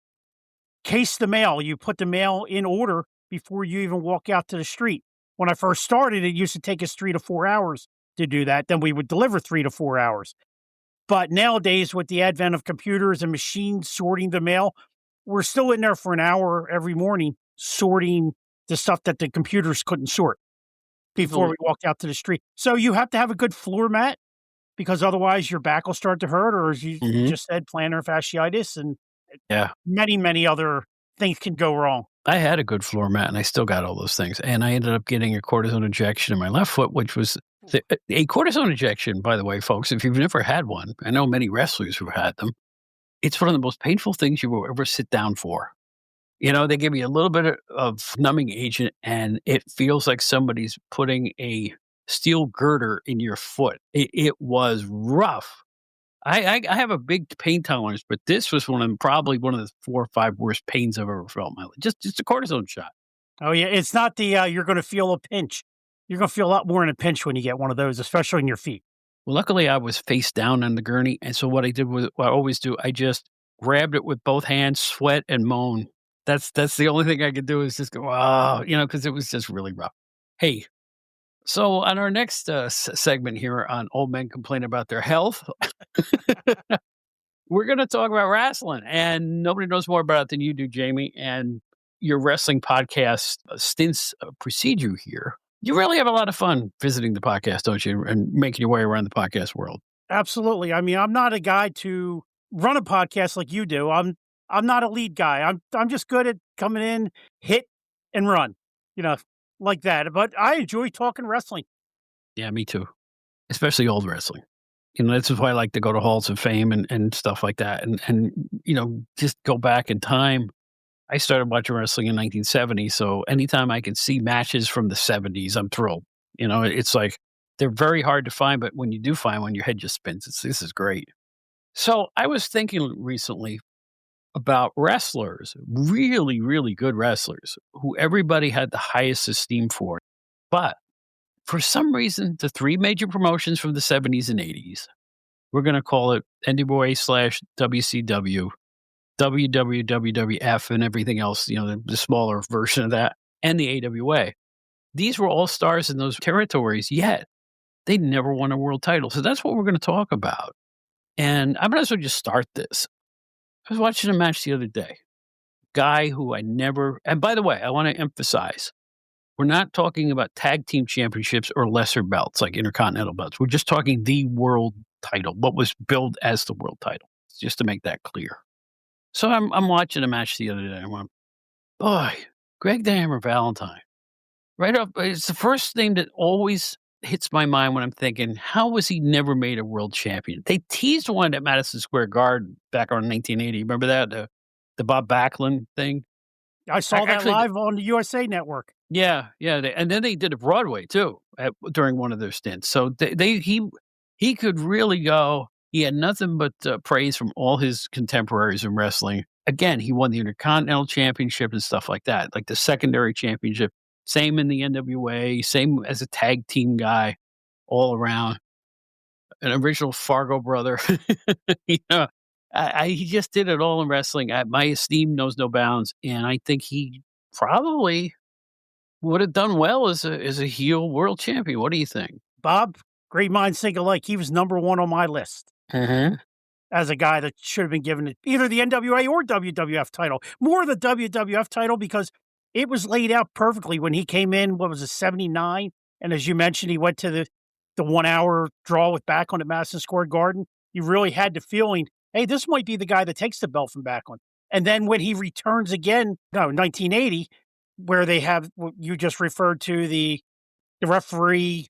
case the mail. You put the mail in order before you even walk out to the street. When I first started, it used to take us 3 to 4 hours to do that. Then we would deliver 3 to 4 hours. But nowadays, with the advent of computers and machines sorting the mail, we're still in there for an hour every morning sorting the stuff that the computers couldn't sort before we walked out to the street. So you have to have a good floor mat, because otherwise your back will start to hurt, or as you just said, plantar fasciitis, and many, many other things can go wrong. I had a good floor mat, and I still got all those things. And I ended up getting a cortisone injection in my left foot, which was a cortisone injection, by the way, folks. If you've never had one, I know many wrestlers who've had them. It's one of the most painful things you will ever sit down for. They give you a little bit of numbing agent, and it feels like somebody's putting a steel girder in your foot. It was rough. I have a big pain tolerance, but this was probably one of the 4 or 5 worst pains I've ever felt in my life. Just a cortisone shot. Oh, yeah. It's not the you're going to feel a pinch. You're going to feel a lot more in a pinch when you get one of those, especially in your feet. Well, luckily, I was face down on the gurney, and so what I did was what I always do. I just grabbed it with both hands, sweat, and moan. That's the only thing I could do is just go, oh, because it was just really rough. Hey, so on our next segment here on Old Men Complain About Their Health, we're going to talk about wrestling, and nobody knows more about it than you do, Jammie, and your wrestling podcast stints precede you here. You really have a lot of fun visiting the podcast, don't you, and making your way around the podcast world. Absolutely. I mean, I'm not a guy to run a podcast like you do. I'm not a lead guy. I'm just good at coming in, hit, and run, like that. But I enjoy talking wrestling. Yeah, me too. Especially old wrestling. This is why I like to go to halls of fame and stuff like that. And just go back in time. I started watching wrestling in 1970. So anytime I can see matches from the 70s, I'm thrilled. It's like They're very hard to find, but when you do find one, your head just spins. This is great. So I was thinking recently about wrestlers, really, really good wrestlers who everybody had the highest esteem for. But for some reason, the three major promotions from the 70s and 80s, we're going to call it NWA/WCW, WWWF, and everything else, the smaller version of that, and the AWA. These were all stars in those territories, yet they never won a world title. So that's what we're going to talk about. And I might as well just start this. I was watching a match the other day. Guy who I never, and by the way, I want to emphasize, we're not talking about tag team championships or lesser belts like intercontinental belts. We're just talking the world title, what was billed as the world title, just to make that clear. So I'm watching a match the other day. I went, boy, Greg the Hammer Valentine. Right up, it's the first thing that always hits my mind when I'm thinking, how was he never made a world champion? They teased one at Madison Square Garden back on 1980. Remember that? The Bob Backlund thing? I saw that live on the USA Network. Yeah. And then they did a Broadway, too, during one of their stints. So he could really go. He had nothing but praise from all his contemporaries in wrestling. Again, he won the Intercontinental Championship and stuff like that, like the secondary championship. Same in the NWA, same as a tag team guy all around. An original Fargo brother. He just did it all in wrestling. My esteem knows no bounds. And I think he probably would have done well as a heel world champion. What do you think? Bob, great minds think alike. He was number one on my list. Mm-hmm. As a guy that should have been given either the NWA or WWF title. More the WWF title because it was laid out perfectly when he came in, what was it, 79? And as you mentioned, he went to the 1 hour draw with Backlund at Madison Square Garden. You really had the feeling, hey, this might be the guy that takes the belt from Backlund. And then when he returns again, 1980, where they have what you just referred to, the referee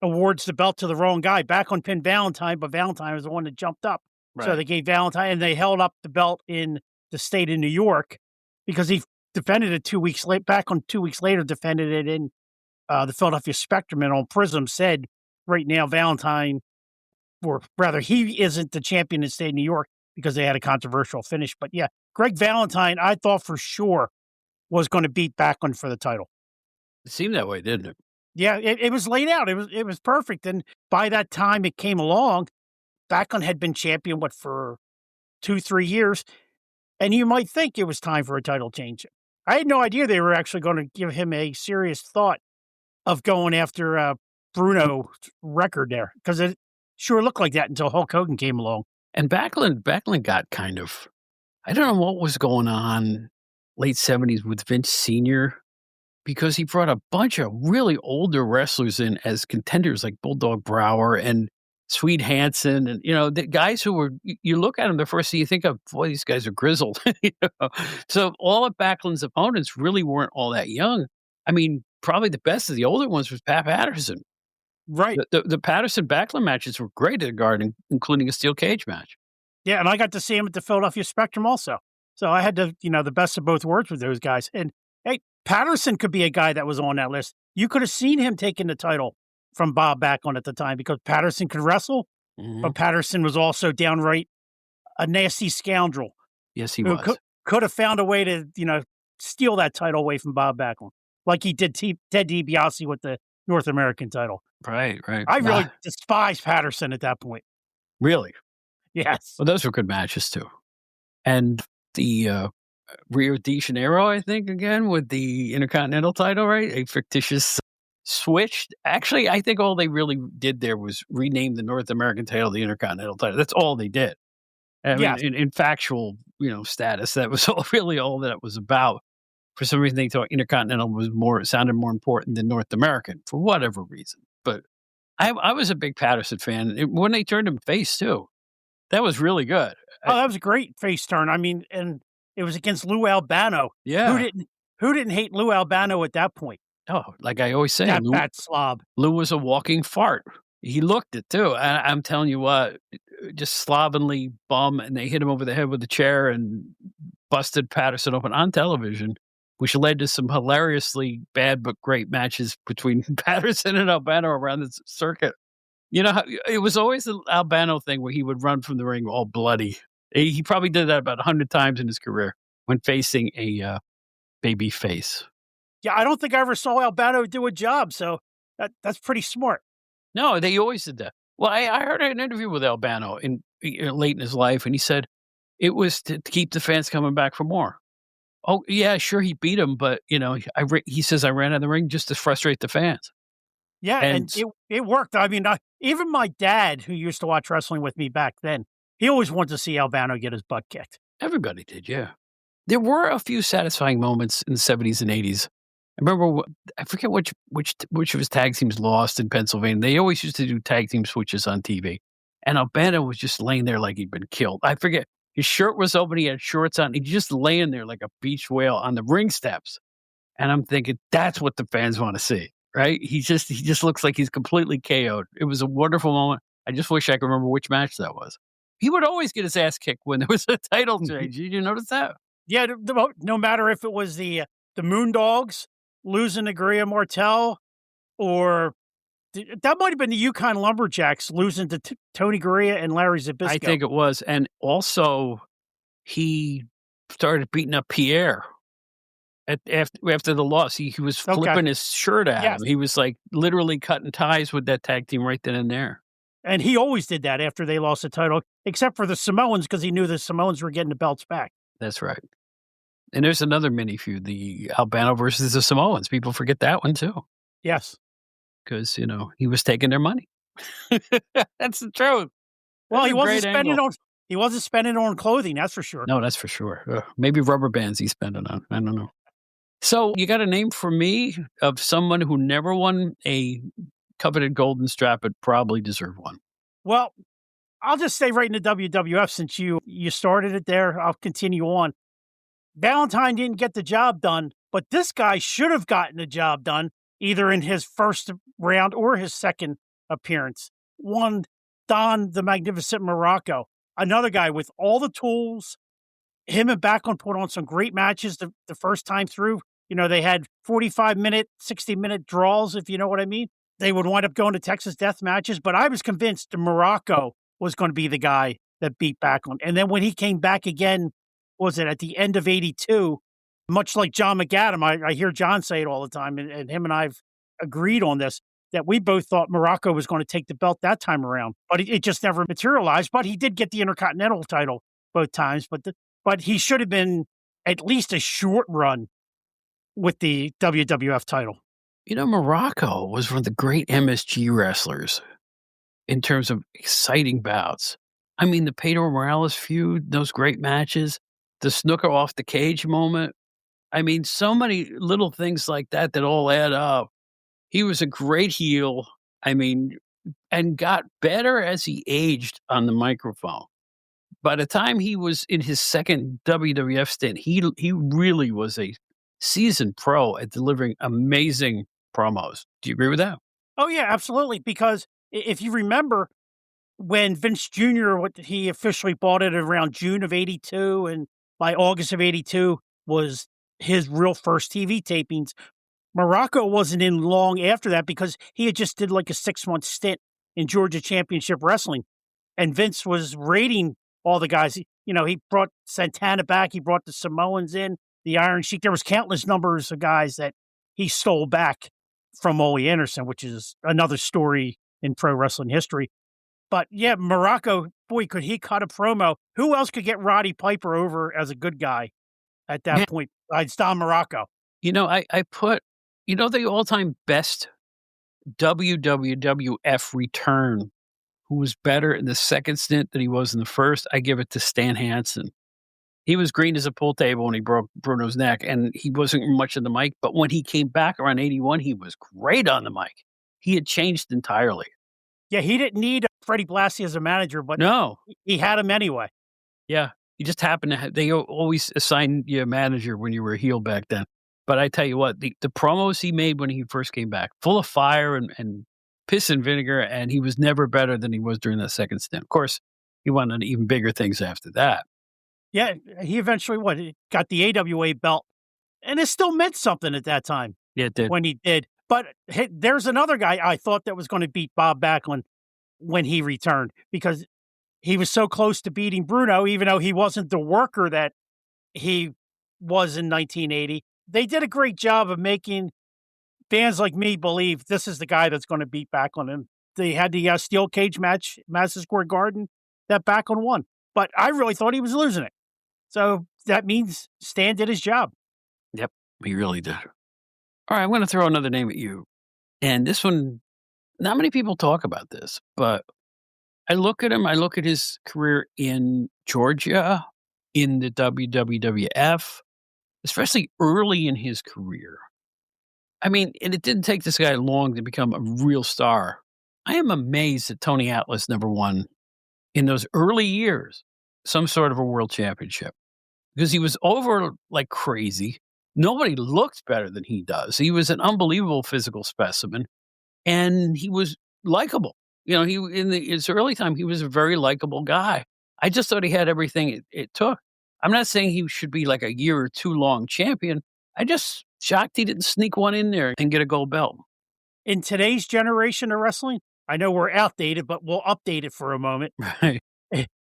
awards the belt to the wrong guy. Backlund pinned Valentine, but Valentine was the one that jumped up. Right. So they gave Valentine, and they held up the belt in the state of New York because he defended it 2 weeks late. Backlund 2 weeks later defended it in the Philadelphia Spectrum, and on Prism said, right now Valentine, or rather he isn't the champion in the state of New York because they had a controversial finish. But yeah, Greg Valentine, I thought for sure was going to beat Backlund for the title. It seemed that way, didn't it? Yeah, it was laid out. It was perfect. And by that time it came along, Backlund had been champion, for 2-3 years. And you might think it was time for a title change. I had no idea they were actually going to give him a serious thought of going after Bruno's record there, because it sure looked like that until Hulk Hogan came along. And Backlund got kind of, I don't know what was going on late 70s with Vince Sr., because he brought a bunch of really older wrestlers in as contenders like Bulldog Brower and Swede Hansen, and the guys who were, you look at them the first thing you think of, boy, these guys are grizzled. So all of Backlund's opponents really weren't all that young. I mean, probably the best of the older ones was Pat Patterson. Right. The Patterson Backlund matches were great at the Garden, including a steel cage match. Yeah, and I got to see him at the Philadelphia Spectrum also. So I had the best of both worlds with those guys. And hey, Patterson could be a guy that was on that list. You could have seen him taking the title from Bob Backlund at the time because Patterson could wrestle, but Patterson was also downright a nasty scoundrel. Yes, he was. Could have found a way to, steal that title away from Bob Backlund, like he did Ted DiBiase with the North American title. Right. I really despised Patterson at that point. Really? Yes. Well, those were good matches too. And the Rio de Janeiro, I think, again, with the Intercontinental title, right? A fictitious switch. Actually, I think all they really did there was rename the North American title the Intercontinental title. That's all they did. I mean, in factual, status, that was really all that it was about. For some reason, they thought Intercontinental sounded more important than North American for whatever reason. But I was a big Patterson fan. When they turned him face too, that was really good. Oh, that was a great face turn. I mean, and it was against Lou Albano. Yeah. Who didn't hate Lou Albano at that point? Oh, like I always say, that fat slob. Lou was a walking fart. He looked it too. I'm telling you what, just slovenly bum, and they hit him over the head with a chair and busted Patterson open on television. which led to some hilariously bad but great matches between Patterson and Albano around the circuit. You know, it was always the Albano thing where he would run from the ring all bloody. He probably did that about 100 times in his career when facing a baby face. Yeah, I don't think I ever saw Albano do a job, so that's pretty smart. No, they always did that. Well, I heard an interview with Albano late in his life, and he said it was to keep the fans coming back for more. Oh, yeah, sure, he beat him, but, you know, he says, I ran out of the ring just to frustrate the fans. Yeah, and it worked. I mean, even my dad, who used to watch wrestling with me back then, he always wanted to see Albano get his butt kicked. Everybody did, yeah. There were a few satisfying moments in the 70s and 80s. I remember, I forget which of his tag teams lost in Pennsylvania. They always used to do tag team switches on TV. And Albano was just laying there like he'd been killed. I forget. His shirt was open. He had shorts on. He's just laying there like a beach whale on the ring steps. And I'm thinking, that's what the fans want to see, right? He just looks like he's completely KO'd. It was a wonderful moment. I just wish I could remember which match that was. He would always get his ass kicked when there was a title change. Did you notice that? Yeah, no matter if it was the Moondogs losing to Gurria Martel, or that might have been the Yukon Lumberjacks losing to Tony Gurria and Larry Zbyszko. I think it was. And also, he started beating up Pierre after the loss. He was flipping his shirt at him. He was like literally cutting ties with that tag team right then and there. And he always did that after they lost the title, except for the Samoans, because he knew the Samoans were getting the belts back. That's right. And there's another mini feud, the Albano versus the Samoans. People forget that one too. Yes. Because, you know, he was taking their money. That's the truth. Well, he wasn't spending on clothing, that's for sure. No, that's for sure. Maybe rubber bands he's spending on. I don't know. So you got a name for me of someone who never won a coveted golden strap, but probably deserved one? Well, I'll just stay right in the WWF since you started it there. I'll continue on. Valentine didn't get the job done, but this guy should have gotten the job done either in his first round or his second appearance. One, Don the Magnificent Morocco, another guy with all the tools. Him and Backlund put on some great matches the first time through. You know, they had 45-minute, 60-minute draws, if you know what I mean. They would wind up going to Texas death matches, but I was convinced Morocco was going to be the guy that beat Backlund. And then when he came back again, was it at the end of 82, much like John McAdam, I hear John say it all the time, and him and I've agreed on this, that we both thought Morocco was going to take the belt that time around, but it just never materialized. But he did get the Intercontinental title both times, but he should have been at least a short run with the WWF title. You know, Morocco was one of the great MSG wrestlers in terms of exciting bouts. I mean, the Pedro Morales feud, those great matches, the snooker off the cage moment. I mean, so many little things like that all add up. He was a great heel. I mean, and got better as he aged on the microphone. By the time he was in his second WWF stint, he really was a seasoned pro at delivering amazing promos. Do you agree with that? Oh, yeah, absolutely. Because if you remember when Vince Jr., he officially bought it around June of 82, and by August of 82 was his real first TV tapings. Morocco wasn't in long after that because he had just did like a 6-month stint in Georgia Championship Wrestling. And Vince was rating all the guys. You know, he brought Santana back. He brought the Samoans in, the Iron Sheik. There was countless numbers of guys that he stole back from Ole Anderson, which is another story in pro wrestling history. But yeah, Morocco, boy, could he cut a promo. Who else could get Roddy Piper over as a good guy at that point besides Don Morocco? You know, I put, the all-time best WWWF return, who was better in the second stint than he was in the first. I give it to Stan Hansen. He was green as a pool table when he broke Bruno's neck, and he wasn't much in the mic. But when he came back around 81, he was great on the mic. He had changed entirely. Yeah, he didn't need Freddie Blassie as a manager, but no, he had him anyway. Yeah, he just happened to they always assigned you a manager when you were a heel back then. But I tell you what, the promos he made when he first came back, full of fire and piss and vinegar, and he was never better than he was during that second stint. Of course, he went on even bigger things after that. Yeah, he eventually got the AWA belt And it still meant something at that time Yeah, it did. when he did. But there's another guy I thought that was going to beat Bob Backlund when he returned, because he was so close to beating Bruno, even though he wasn't the worker that he was in 1980. They did a great job of making fans like me believe this is the guy that's going to beat Backlund. And they had the steel cage match, Madison Square Garden, that Backlund won. But I really thought he was losing it. So that means Stan did his job. Yep, he really did. All right, I'm going to throw another name at you. And this one, not many people talk about this, but I look at him, I look at his career in Georgia, in the WWWF, especially early in his career. I mean, and it didn't take this guy long to become a real star. I am amazed that Tony Atlas never won in those early years some sort of a world championship, because he was over like crazy. Nobody looked better than he does. He was an unbelievable physical specimen, and he was likable. You know, in his early time, he was a very likable guy. I just thought he had everything it took. I'm not saying he should be like a year or two long champion. I just shocked he didn't sneak one in there and get a gold belt. In today's generation of wrestling, I know we're outdated, but we'll update it for a moment. Right.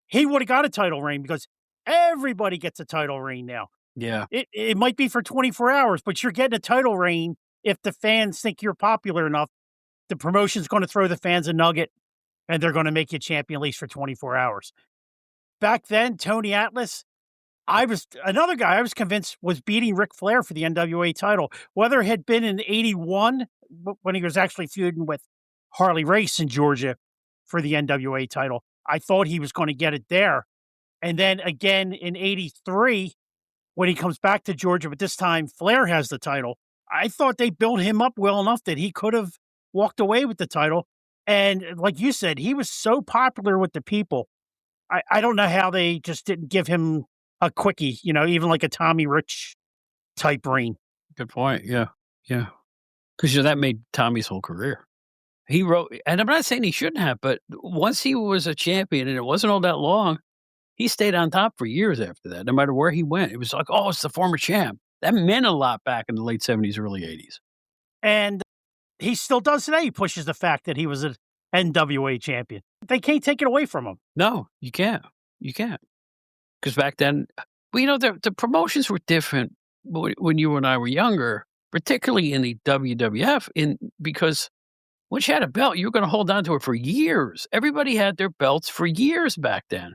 He would have got a title reign, because everybody gets a title reign now. Yeah. It might be for 24 hours, but you're getting a title reign if the fans think you're popular enough. The promotion's going to throw the fans a nugget, and they're going to make you champion at least for 24 hours. Back then, Tony Atlas, another guy I was convinced was beating Ric Flair for the NWA title. Whether it had been in 81, when he was actually feuding with Harley Race in Georgia for the NWA title, I thought he was going to get it there. And then again in 83, when he comes back to Georgia, but this time Flair has the title, I thought they built him up well enough that he could have walked away with the title. And like you said, he was so popular with the people. I don't know how they just didn't give him a quickie, even like a Tommy Rich type reign. Good point. Yeah. Yeah. Because that made Tommy's whole career. He wrote, and I'm not saying he shouldn't have, but once he was a champion, and it wasn't all that long, he stayed on top for years after that, no matter where he went. It was like, oh, it's the former champ. That meant a lot back in the late 70s, early 80s. And he still does today. He pushes the fact that he was an NWA champion. They can't take it away from him. No, you can't. You can't. Because back then, the promotions were different when you and I were younger, particularly in the WWF, because once you had a belt, you were going to hold on to it for years. Everybody had their belts for years back then.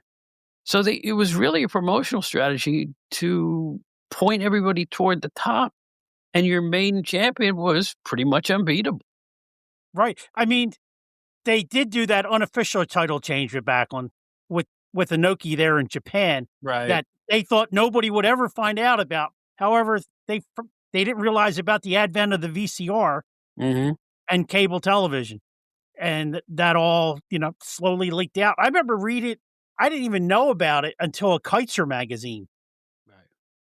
So it was really a promotional strategy to point everybody toward the top. And your main champion was pretty much unbeatable. Right. I mean, they did do that unofficial title change with Backlund with Inoki there in Japan. Right. That they thought nobody would ever find out about. However, they didn't realize about the advent of the VCR and cable television. And that all, slowly leaked out. I remember reading it. I didn't even know about it until a Kaiser magazine. Right.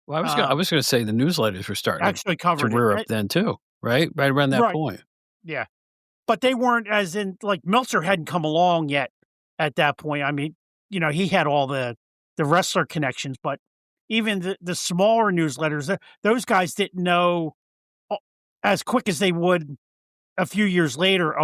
Well, I was going to say the newsletters were starting actually covered to rear up then too, right? Right around that point. Yeah. But they weren't, as in, like, Meltzer hadn't come along yet at that point. I mean, he had all the wrestler connections, but even the smaller newsletters, those guys didn't know as quick as they would a few years later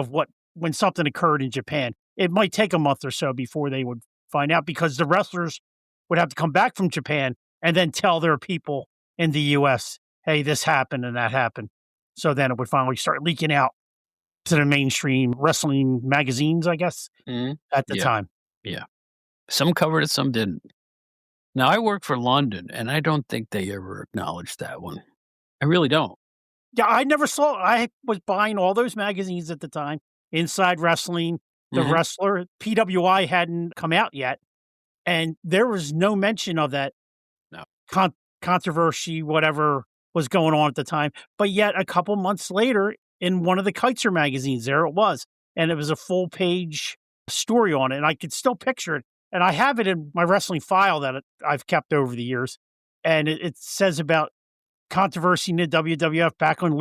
when something occurred in Japan. It might take a month or so before they would find out, because the wrestlers would have to come back from Japan and then tell their people in the U.S., hey, this happened and that happened. So then it would finally start leaking out to the mainstream wrestling magazines, I guess, at the time. Yeah. Some covered it, some didn't. Now, I work for London, and I don't think they ever acknowledged that one. I really don't. Yeah, I was buying all those magazines at the time. Inside Wrestling, The Wrestler, PWI hadn't come out yet. And there was no mention of that controversy, whatever was going on at the time. But yet a couple months later, in one of the Kaiser magazines, there it was. And it was a full page story on it. And I could still picture it. And I have it in my wrestling file that I've kept over the years. And it says about controversy in the WWF. Backlund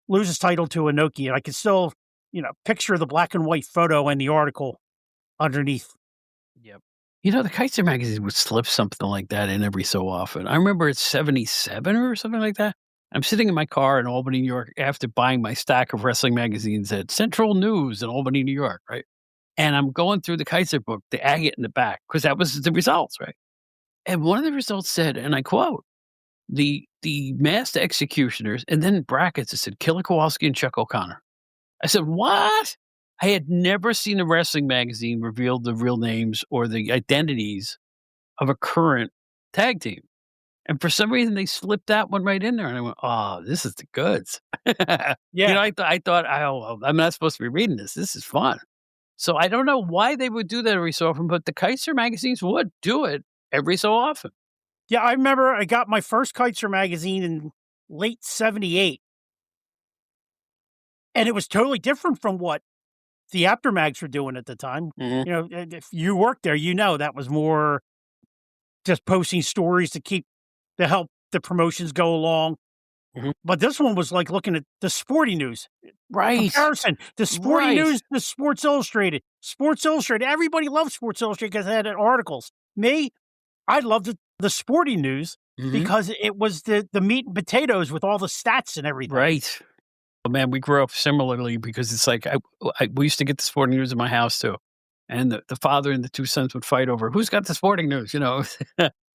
loses title to Inoki. And I can still, picture the black and white photo and the article underneath. Yep. The Kaiser magazine would slip something like that in every so often. I remember it's 77 or something like that. I'm sitting in my car in Albany, New York, after buying my stack of wrestling magazines at Central News in Albany, New York, right? And I'm going through the Kaiser book, the agate in the back, because that was the results, right? And one of the results said, and I quote, the masked executioners, and then in brackets, it said Killer Kowalski and Chuck O'Connor. I said, what? I had never seen a wrestling magazine reveal the real names or the identities of a current tag team. And for some reason, they slipped that one right in there. And I went, oh, this is the goods. Yeah. I thought, oh, I'm not supposed to be reading this. This is fun. So I don't know why they would do that every so often, but the Kaiser magazines would do it every so often. Yeah, I remember I got my first Kaiser magazine in late 78. And it was totally different from what the aftermags were doing at the time. Mhm. If you worked there, that was more just posting stories to help the promotions go along. Mhm. But this one was like looking at the sporting news Right. comparison. The sporting Right. news, the Sports Illustrated. Sports Illustrated. Everybody loved Sports Illustrated because it had articles. Me, I loved the sporting news Mhm. because it was the meat and potatoes with all the stats and everything. Right. Oh, man, we grew up similarly because it's like we used to get the sporting news in my house too. And the father and the two sons would fight over who's got the sporting news,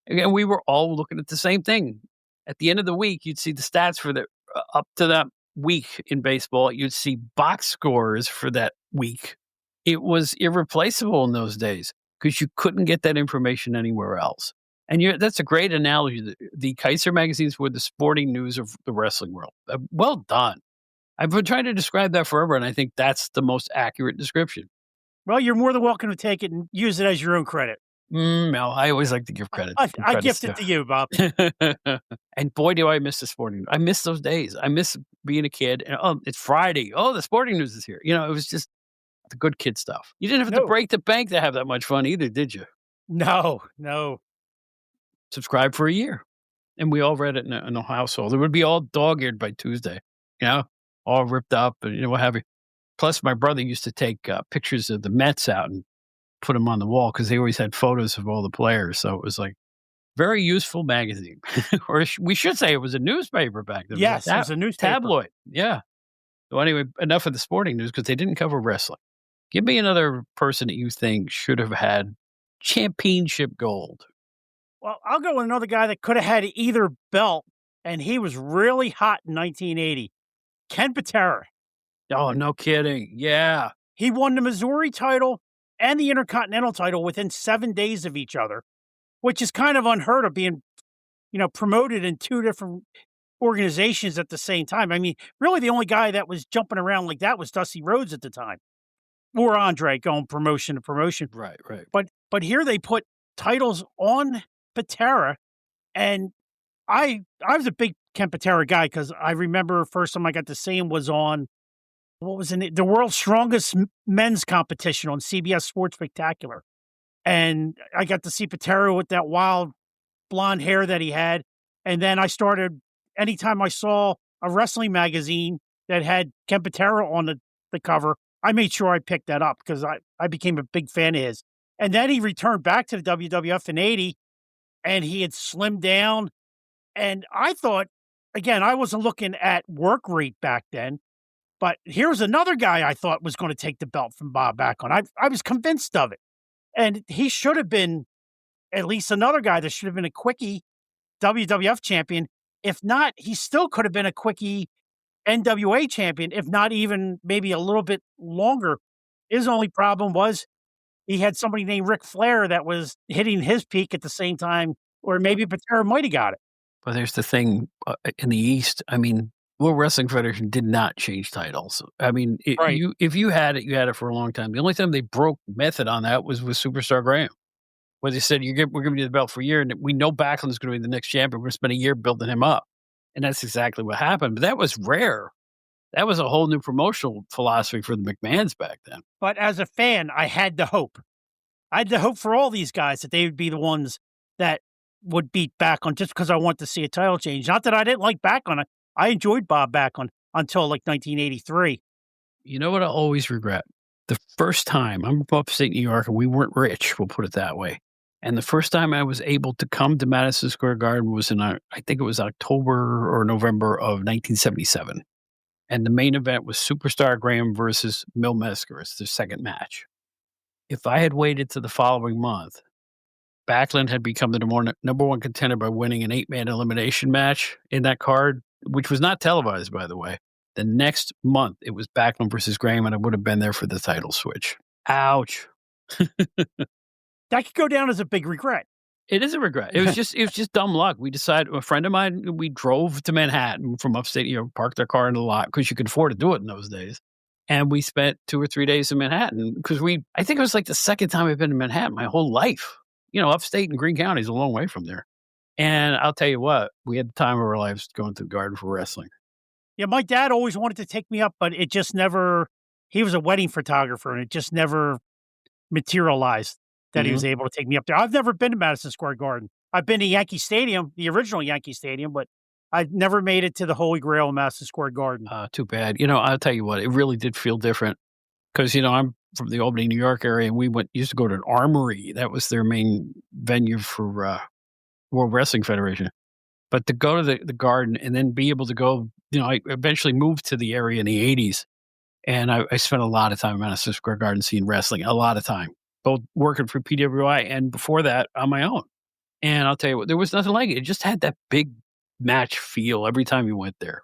And we were all looking at the same thing. At the end of the week, you'd see the stats for the up to that week in baseball. You'd see box scores for that week. It was irreplaceable in those days because you couldn't get that information anywhere else. And that's a great analogy. The Kaiser magazines were the sporting news of the wrestling world. Well done. I've been trying to describe that forever, and I think that's the most accurate description. Well, you're more than welcome to take it and use it as your own credit. No, I always like to give credit. I gift it to you, Bob. And boy, do I miss the sporting. I miss those days. I miss being a kid. And it's Friday. Oh, the sporting news is here. It was just the good kid stuff. You didn't have to No. break the bank to have that much fun either, did you? No. Subscribe for a year, and we all read it in a household. It would be all dog-eared by Tuesday. All ripped up and what have you. Plus, my brother used to take pictures of the Mets out and put them on the wall because they always had photos of all the players. So it was like very useful magazine, or we should say it was a newspaper back then. Yes, it was a newspaper. Tabloid. Yeah. So anyway, enough of the sporting news because they didn't cover wrestling. Give me another person that you think should have had championship gold. Well, I'll go with another guy that could have had either belt, and he was really hot in 1980. Ken Patera. Oh, no kidding. Yeah. He won the Missouri title and the Intercontinental title within 7 days of each other, which is kind of unheard of, being, promoted in two different organizations at the same time. I mean, really the only guy that was jumping around like that was Dusty Rhodes at the time, or Andre going promotion to promotion. Right. But here they put titles on Patera, and I was a big Ken Patera guy because I remember first time I got to see him was on, what was it? The World's Strongest Men's Competition on CBS Sports Spectacular. And I got to see Patera with that wild blonde hair that he had. And then I started, anytime I saw a wrestling magazine that had Ken Patera on the cover, I made sure I picked that up because I became a big fan of his. And then he returned back to the WWF in 80, and he had slimmed down. And I thought, again, I wasn't looking at work rate back then, but here's another guy I thought was going to take the belt from Bob Backlund. I was convinced of it. And he should have been at least another guy that should have been a quickie WWF champion. If not, he still could have been a quickie NWA champion, if not even maybe a little bit longer. His only problem was he had somebody named Ric Flair that was hitting his peak at the same time, or maybe Patera might have got it. Well, there's the thing in the East. I mean, World Wrestling Federation did not change titles. I mean, Right. if you had it, you had it for a long time. The only time they broke method on that was with Superstar Graham, where they said, we're giving you the belt for a year, and we know Backlund's going to be the next champion. We're going to spend a year building him up. And that's exactly what happened. But that was rare. That was a whole new promotional philosophy for the McMahons back then. But as a fan, I had the hope. I had the hope for all these guys that they would be the ones that would beat Backlund just because I want to see a title change. Not that I didn't like Backlund. I enjoyed Bob Backlund until like 1983. You know what I always regret? The first time, I'm from upstate New York, and we weren't rich, we'll put it that way. And the first time I was able to come to Madison Square Garden was I think it was October or November of 1977. And the main event was Superstar Graham versus Mil Metzger. It's their second match. If I had waited to the following month, Backlund had become the number one contender by winning an 8-man elimination match in that card, which was not televised, by the way. The next month, it was Backlund versus Graham, and I would have been there for the title switch. Ouch. That could go down as a big regret. It is a regret. It was just dumb luck. We decided, a friend of mine, we drove to Manhattan from upstate, parked our car in the lot because you could afford to do it in those days. And we spent 2 or 3 days in Manhattan because I think it was like the second time I've been in Manhattan my whole life. Upstate in Greene County is a long way from there. And I'll tell you what, we had the time of our lives going to the Garden for wrestling. Yeah, my dad always wanted to take me up, but it just never, he was a wedding photographer, and it just never materialized that he was able to take me up there. I've never been to Madison Square Garden. I've been to Yankee Stadium, the original Yankee Stadium, but I've never made it to the Holy Grail of Madison Square Garden. Too bad. I'll tell you what, it really did feel different because, I'm from the Albany, New York area, and we used to go to an Armory. That was their main venue for World Wrestling Federation. But to go to the Garden and then be able to go, I eventually moved to the area in the 80s, and I spent a lot of time in Madison Square Garden seeing wrestling, a lot of time, both working for PWI and before that on my own. And I'll tell you what, there was nothing like it. It just had that big match feel every time you went there.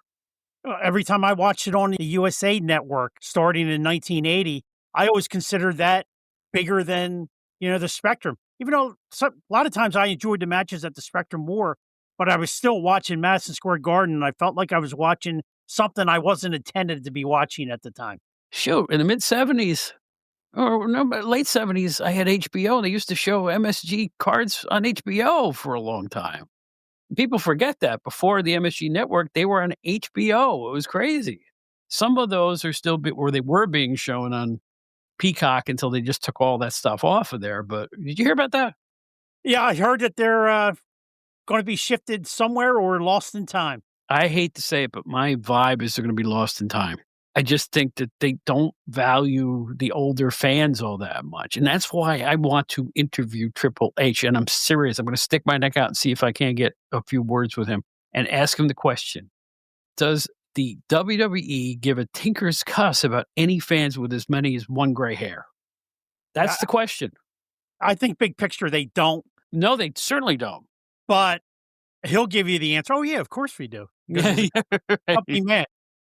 Every time I watched it on the USA Network starting in 1980, I always considered that bigger than, the Spectrum. Even though a lot of times I enjoyed the matches at the Spectrum more, but I was still watching Madison Square Garden, and I felt like I was watching something I wasn't intended to be watching at the time. Shoot, in the mid-'70s, or no, but late 70s, I had HBO. They used to show MSG cards on HBO for a long time. People forget that. Before the MSG network, they were on HBO. It was crazy. Some of those are still they were being shown on Peacock until they just took all that stuff off of there. But did you hear about that? Yeah, I heard that they're going to be shifted somewhere or lost in time. I hate to say it, but my vibe is they're going to be lost in time. I just think that they don't value the older fans all that much. And that's why I want to interview Triple H. And I'm serious. I'm going to stick my neck out and see if I can get a few words with him and ask him the question. Does the WWE give a tinker's cuss about any fans with as many as one gray hair? That's the question. I think big picture, they don't. No, they certainly don't. But he'll give you the answer. Oh, yeah, of course we do. Company man.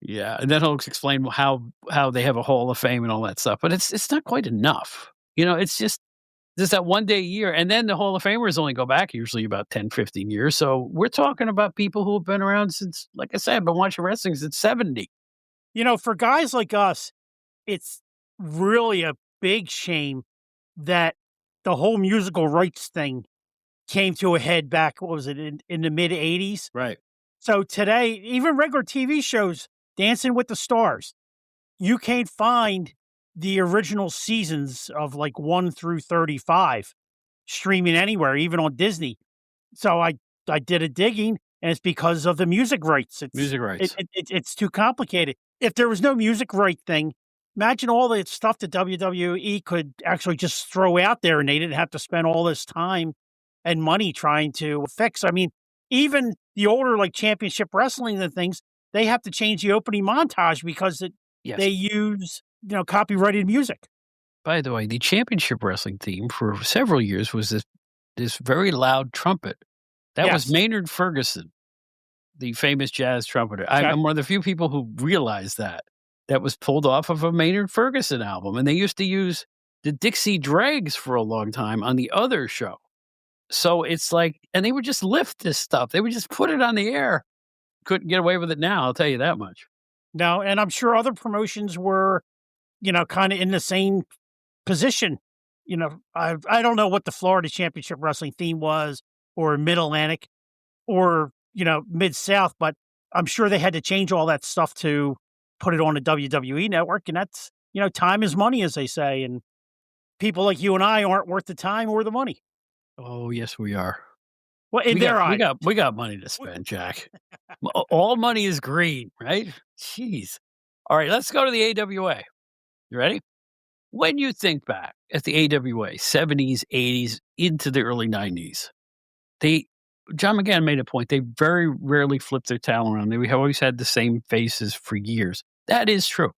Yeah, and then he'll explain how they have a Hall of Fame and all that stuff. But it's not quite enough. It's just there's that one day a year. And then the Hall of Famers only go back usually about 10, 15 years. So we're talking about people who have been around since, like I said, I've been watching wrestling since 70. For guys like us, it's really a big shame that the whole musical rights thing came to a head back, what was it, in the mid-'80s? Right. So today, even regular TV shows, Dancing with the Stars, you can't find the original seasons of like 1 through 35 streaming anywhere, even on Disney. So I did a digging, and it's because of the music rights. Music rights. It's too complicated. If there was no music right thing, imagine all the stuff that WWE could actually just throw out there, and they didn't have to spend all this time and money trying to fix. I mean, even the older like championship wrestling and things, they have to change the opening montage because they use copyrighted music. By the way, the championship wrestling theme for several years was this very loud trumpet. That was Maynard Ferguson, the famous jazz trumpeter. I'm one of the few people who realized that was pulled off of a Maynard Ferguson album, and they used to use the Dixie Dregs for a long time on the other show. So it's like, and they would just lift this stuff. They would just put it on the air. Couldn't get away with it now, I'll tell you that much. No, and I'm sure other promotions were, kind of in the same position. I don't know what the Florida Championship Wrestling theme was, or Mid-Atlantic, or, Mid-South, but I'm sure they had to change all that stuff to put it on the WWE network. And that's, time is money, as they say. And people like you and I aren't worth the time or the money. Oh, yes, we are. Well, in their eyes. We got money to spend, Jack. All money is green, right? Jeez. All right, let's go to the AWA. You ready? When you think back at the AWA, 70s, 80s, into the early 90s, John McGann made a point. They very rarely flipped their talent around. They always had the same faces for years. That is true.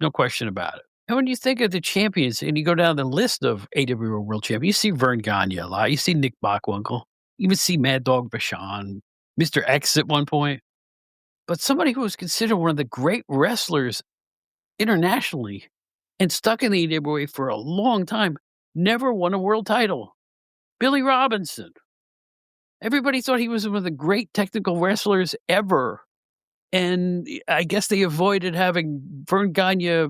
No question about it. And when you think of the champions and you go down the list of AWA World Champions, you see Vern Gagne a lot. You see Nick Bockwinkel. You even see Mad Dog Vachon, Mr. X at one point. But somebody who was considered one of the great wrestlers internationally and stuck in the AWA for a long time, never won a world title. Billy Robinson. Everybody thought he was one of the great technical wrestlers ever. And I guess they avoided having Vern Gagne,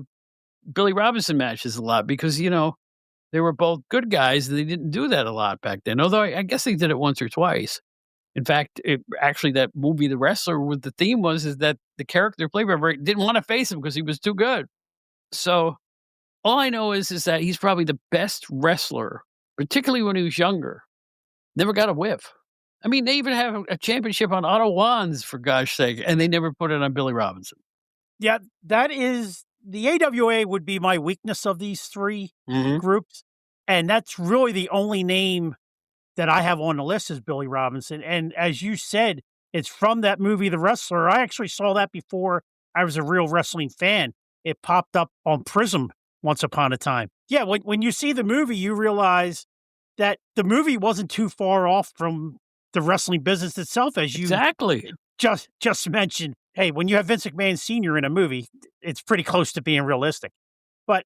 Billy Robinson matches a lot because, they were both good guys and they didn't do that a lot back then. Although I guess they did it once or twice. In fact, actually that movie, The Wrestler, with the theme is that the character played by didn't want to face him because he was too good. So all I know is that he's probably the best wrestler, particularly when he was younger. Never got a whiff. I mean, they even have a championship on Otto Wands, for gosh sake, and they never put it on Billy Robinson. Yeah, that is the AWA would be my weakness of these three groups. And that's really the only name that I have on the list is Billy Robinson. And as you said, it's from that movie, The Wrestler. I actually saw that before I was a real wrestling fan. It popped up on Prism once upon a time. Yeah, when you see the movie, you realize that the movie wasn't too far off from the wrestling business itself, as you exactly just mentioned. Hey, when you have Vince McMahon Sr. in a movie, it's pretty close to being realistic. But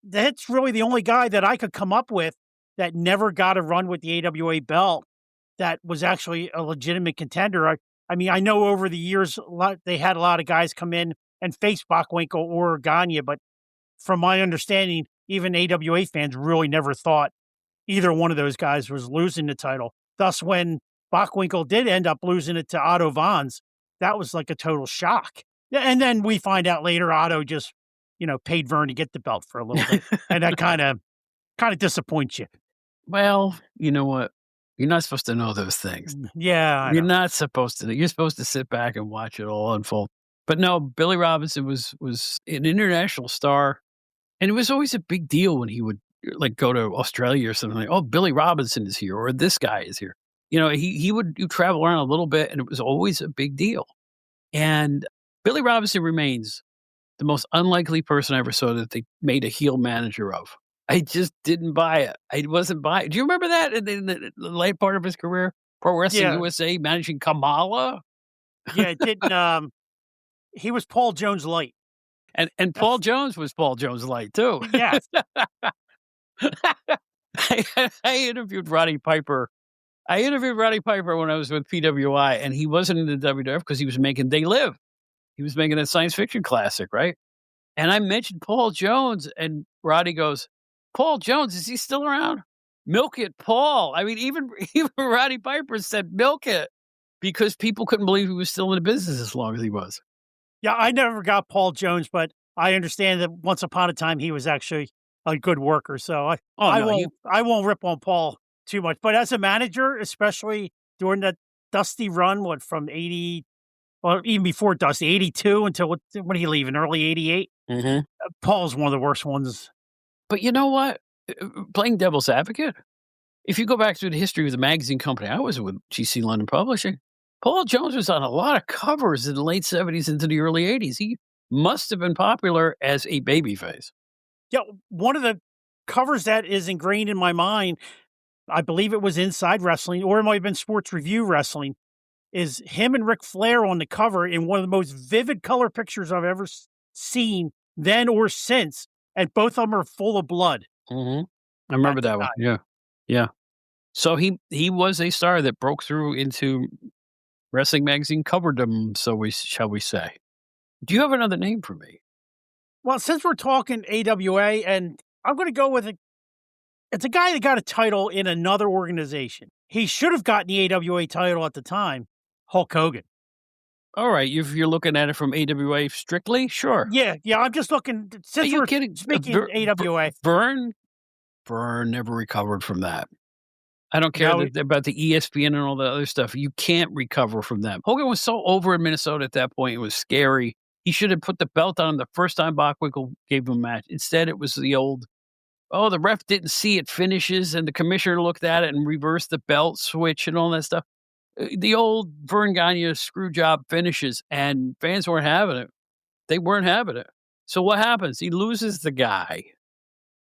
that's really the only guy that I could come up with that never got a run with the AWA belt that was actually a legitimate contender. I mean, I know over the years, they had a lot of guys come in and face Bockwinkel or Gagne, but from my understanding, even AWA fans really never thought either one of those guys was losing the title. Thus, when Bockwinkel did end up losing it to Otto Wands, that was like a total shock. And then we find out later Otto just, paid Vern to get the belt for a little bit. And that kind of disappoints you. Well, you know what? You're not supposed to know those things. Yeah. You're not supposed to. You're supposed to sit back and watch it all unfold. But no, Billy Robinson was an international star. And it was always a big deal when he would go to Australia or something like, oh, Billy Robinson is here or this guy is here. He would travel around a little bit and it was always a big deal. And Billy Robinson remains the most unlikely person I ever saw that they made a heel manager of. I just didn't buy it. I wasn't buying it. Do you remember that in the late part of his career? Pro Wrestling USA managing Kamala? Yeah, it didn't. He was Paul Jones Light. And Paul Jones was Paul Jones Light, too. Yes. I interviewed Roddy Piper. When I was with PWI, and he wasn't in the WWF because he was making They Live. He was making a science fiction classic, right? And I mentioned Paul Jones, and Roddy goes, Paul Jones, is he still around? Milk it, Paul. I mean, even Roddy Piper said milk it because people couldn't believe he was still in the business as long as he was. Yeah, I never got Paul Jones, but I understand that once upon a time he was actually a good worker. So I won't rip on Paul too much. But as a manager, especially during that Dusty run, from 80, well, even before Dusty, 82 until when did he leave? In early 88? Mm-hmm. Paul's one of the worst ones. But you know what? Playing devil's advocate, if you go back through the history of the magazine company I was with, GC London Publishing, Paul Jones was on a lot of covers in the late 70s into the early 80s. He must have been popular as a babyface. Yeah, one of the covers that is ingrained in my mind, I believe it was Inside Wrestling, or it might have been Sports Review Wrestling, is him and Ric Flair on the cover in one of the most vivid color pictures I've ever seen then or since. And both of them are full of blood. Mm-hmm. I remember that one. Yeah. Yeah. So he was a star that broke through into wrestling magazine coverdom, shall we say. Do you have another name for me? Well, since we're talking AWA, and I'm going to go with it's a guy that got a title in another organization. He should have gotten the AWA title at the time, Hulk Hogan. All right, if you're looking at it from AWA strictly, sure. Yeah, I'm just looking. Since we're speaking AWA, Vern never recovered from that. I don't care about the ESPN and all the other stuff. You can't recover from that. Hogan was so over in Minnesota at that point; it was scary. He should have put the belt on the first time Bockwinkel gave him a match. Instead, it was the old oh, the ref didn't see it finishes, and the commissioner looked at it and reversed the belt switch and all that stuff. The old Vern Gagne screw job finishes, and fans weren't having it. They weren't having it. So what happens? He loses the guy.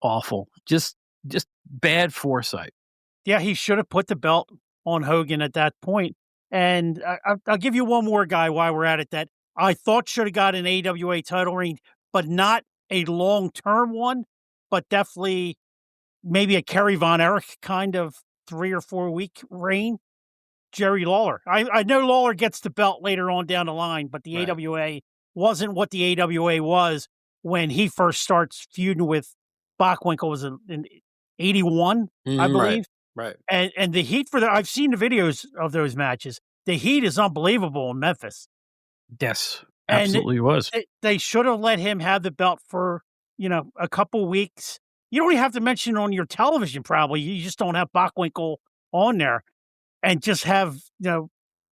Awful. Just bad foresight. Yeah, he should have put the belt on Hogan at that point. And I'll give you one more guy while we're at it that I thought should have got an AWA title reign, but not a long-term one, but definitely maybe a Kerry Von Erich kind of 3 or 4 week reign. Jerry Lawler. I know Lawler gets the belt later on down the line, but the AWA wasn't what the AWA was when he first starts feuding with Bockwinkel. Was in 81, I believe. Right. And the heat for I've seen the videos of those matches. The heat is unbelievable in Memphis. Yes, absolutely was. They should have let him have the belt for, a couple weeks. You don't even have to mention it on your television, probably. You just don't have Bockwinkel on there. And just have,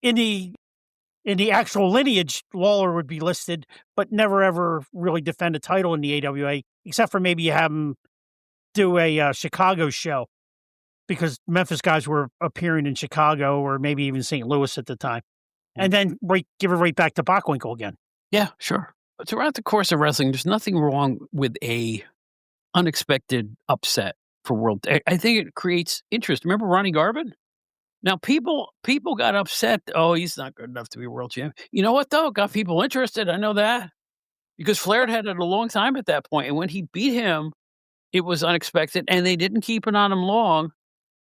in the actual lineage, Lawler would be listed, but never ever really defend a title in the AWA, except for maybe you have him do a Chicago show, because Memphis guys were appearing in Chicago or maybe even St. Louis at the time, and then give it right back to Bockwinkel again. Yeah, sure. But throughout the course of wrestling, there's nothing wrong with a unexpected upset for world. I think it creates interest. Remember Ronnie Garvin? Now, people got upset. Oh, he's not good enough to be a world champion. You know what, though? It got people interested. I know that. Because Flair had it a long time at that point. And when he beat him, it was unexpected. And they didn't keep it on him long.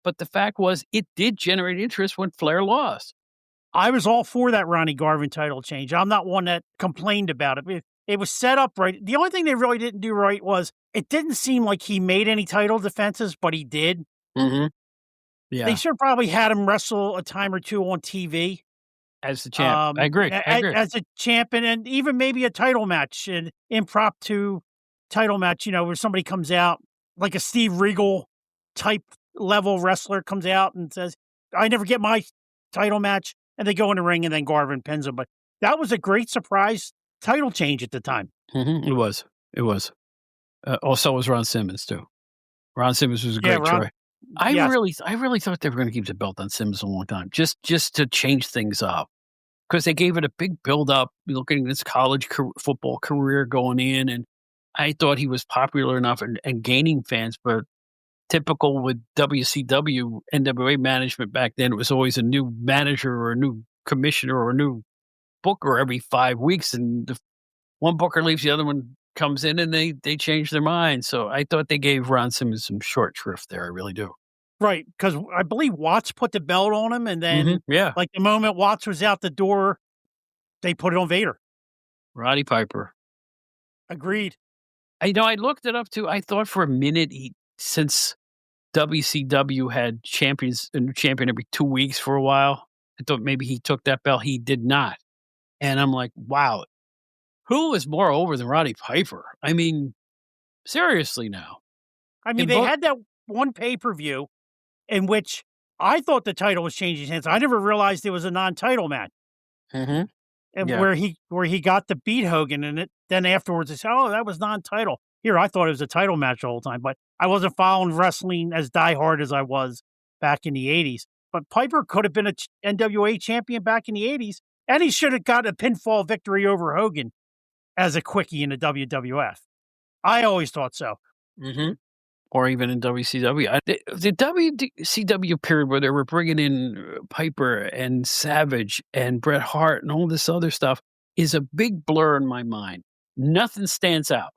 But the fact was, it did generate interest when Flair lost. I was all for that Ronnie Garvin title change. I'm not one that complained about it. It was set up right. The only thing they really didn't do right was it didn't seem like he made any title defenses, but he did. Mm-hmm. Yeah. They should have probably had him wrestle a time or two on TV. As the champ. I agree. As a champion, and even maybe a title match, an impromptu title match, where somebody comes out, like a Steve Regal type level wrestler comes out and says, I never get my title match. And they go in the ring and then Garvin pins him. But that was a great surprise title change at the time. Mm-hmm. It was. Also was Ron Simmons, too. Ron Simmons was a great choice. I really thought they were going to keep the belt on Simmons a long time, just to change things up, because they gave it a big build up, looking at his college football career going in, and I thought he was popular enough and gaining fans. But typical with WCW NWA management back then, it was always a new manager or a new commissioner or a new booker every 5 weeks, and the one booker leaves, the other one comes in, and they change their mind. So I thought they gave Ron Simmons some short shrift there. I really do. Right, because I believe Watts put the belt on him, and then like the moment Watts was out the door, they put it on Vader. Roddy Piper. Agreed. I looked it up too. I thought for a minute, since WCW had a new champion every 2 weeks for a while, I thought maybe he took that belt. He did not. And I'm like, wow. Who is more over than Roddy Piper? I mean, seriously now. I mean, they had that one pay-per-view in which I thought the title was changing hands. I never realized it was a non-title match. Mm-hmm. And where he got to beat Hogan, and then afterwards they said, oh, that was non-title. Here, I thought it was a title match the whole time, but I wasn't following wrestling as diehard as I was back in the 80s. But Piper could have been a NWA champion back in the 80s, and he should have got a pinfall victory over Hogan as a quickie in the WWF. I always thought so. Mm-hmm. Or even in WCW. The WCW period where they were bringing in Piper and Savage and Bret Hart and all this other stuff is a big blur in my mind. Nothing stands out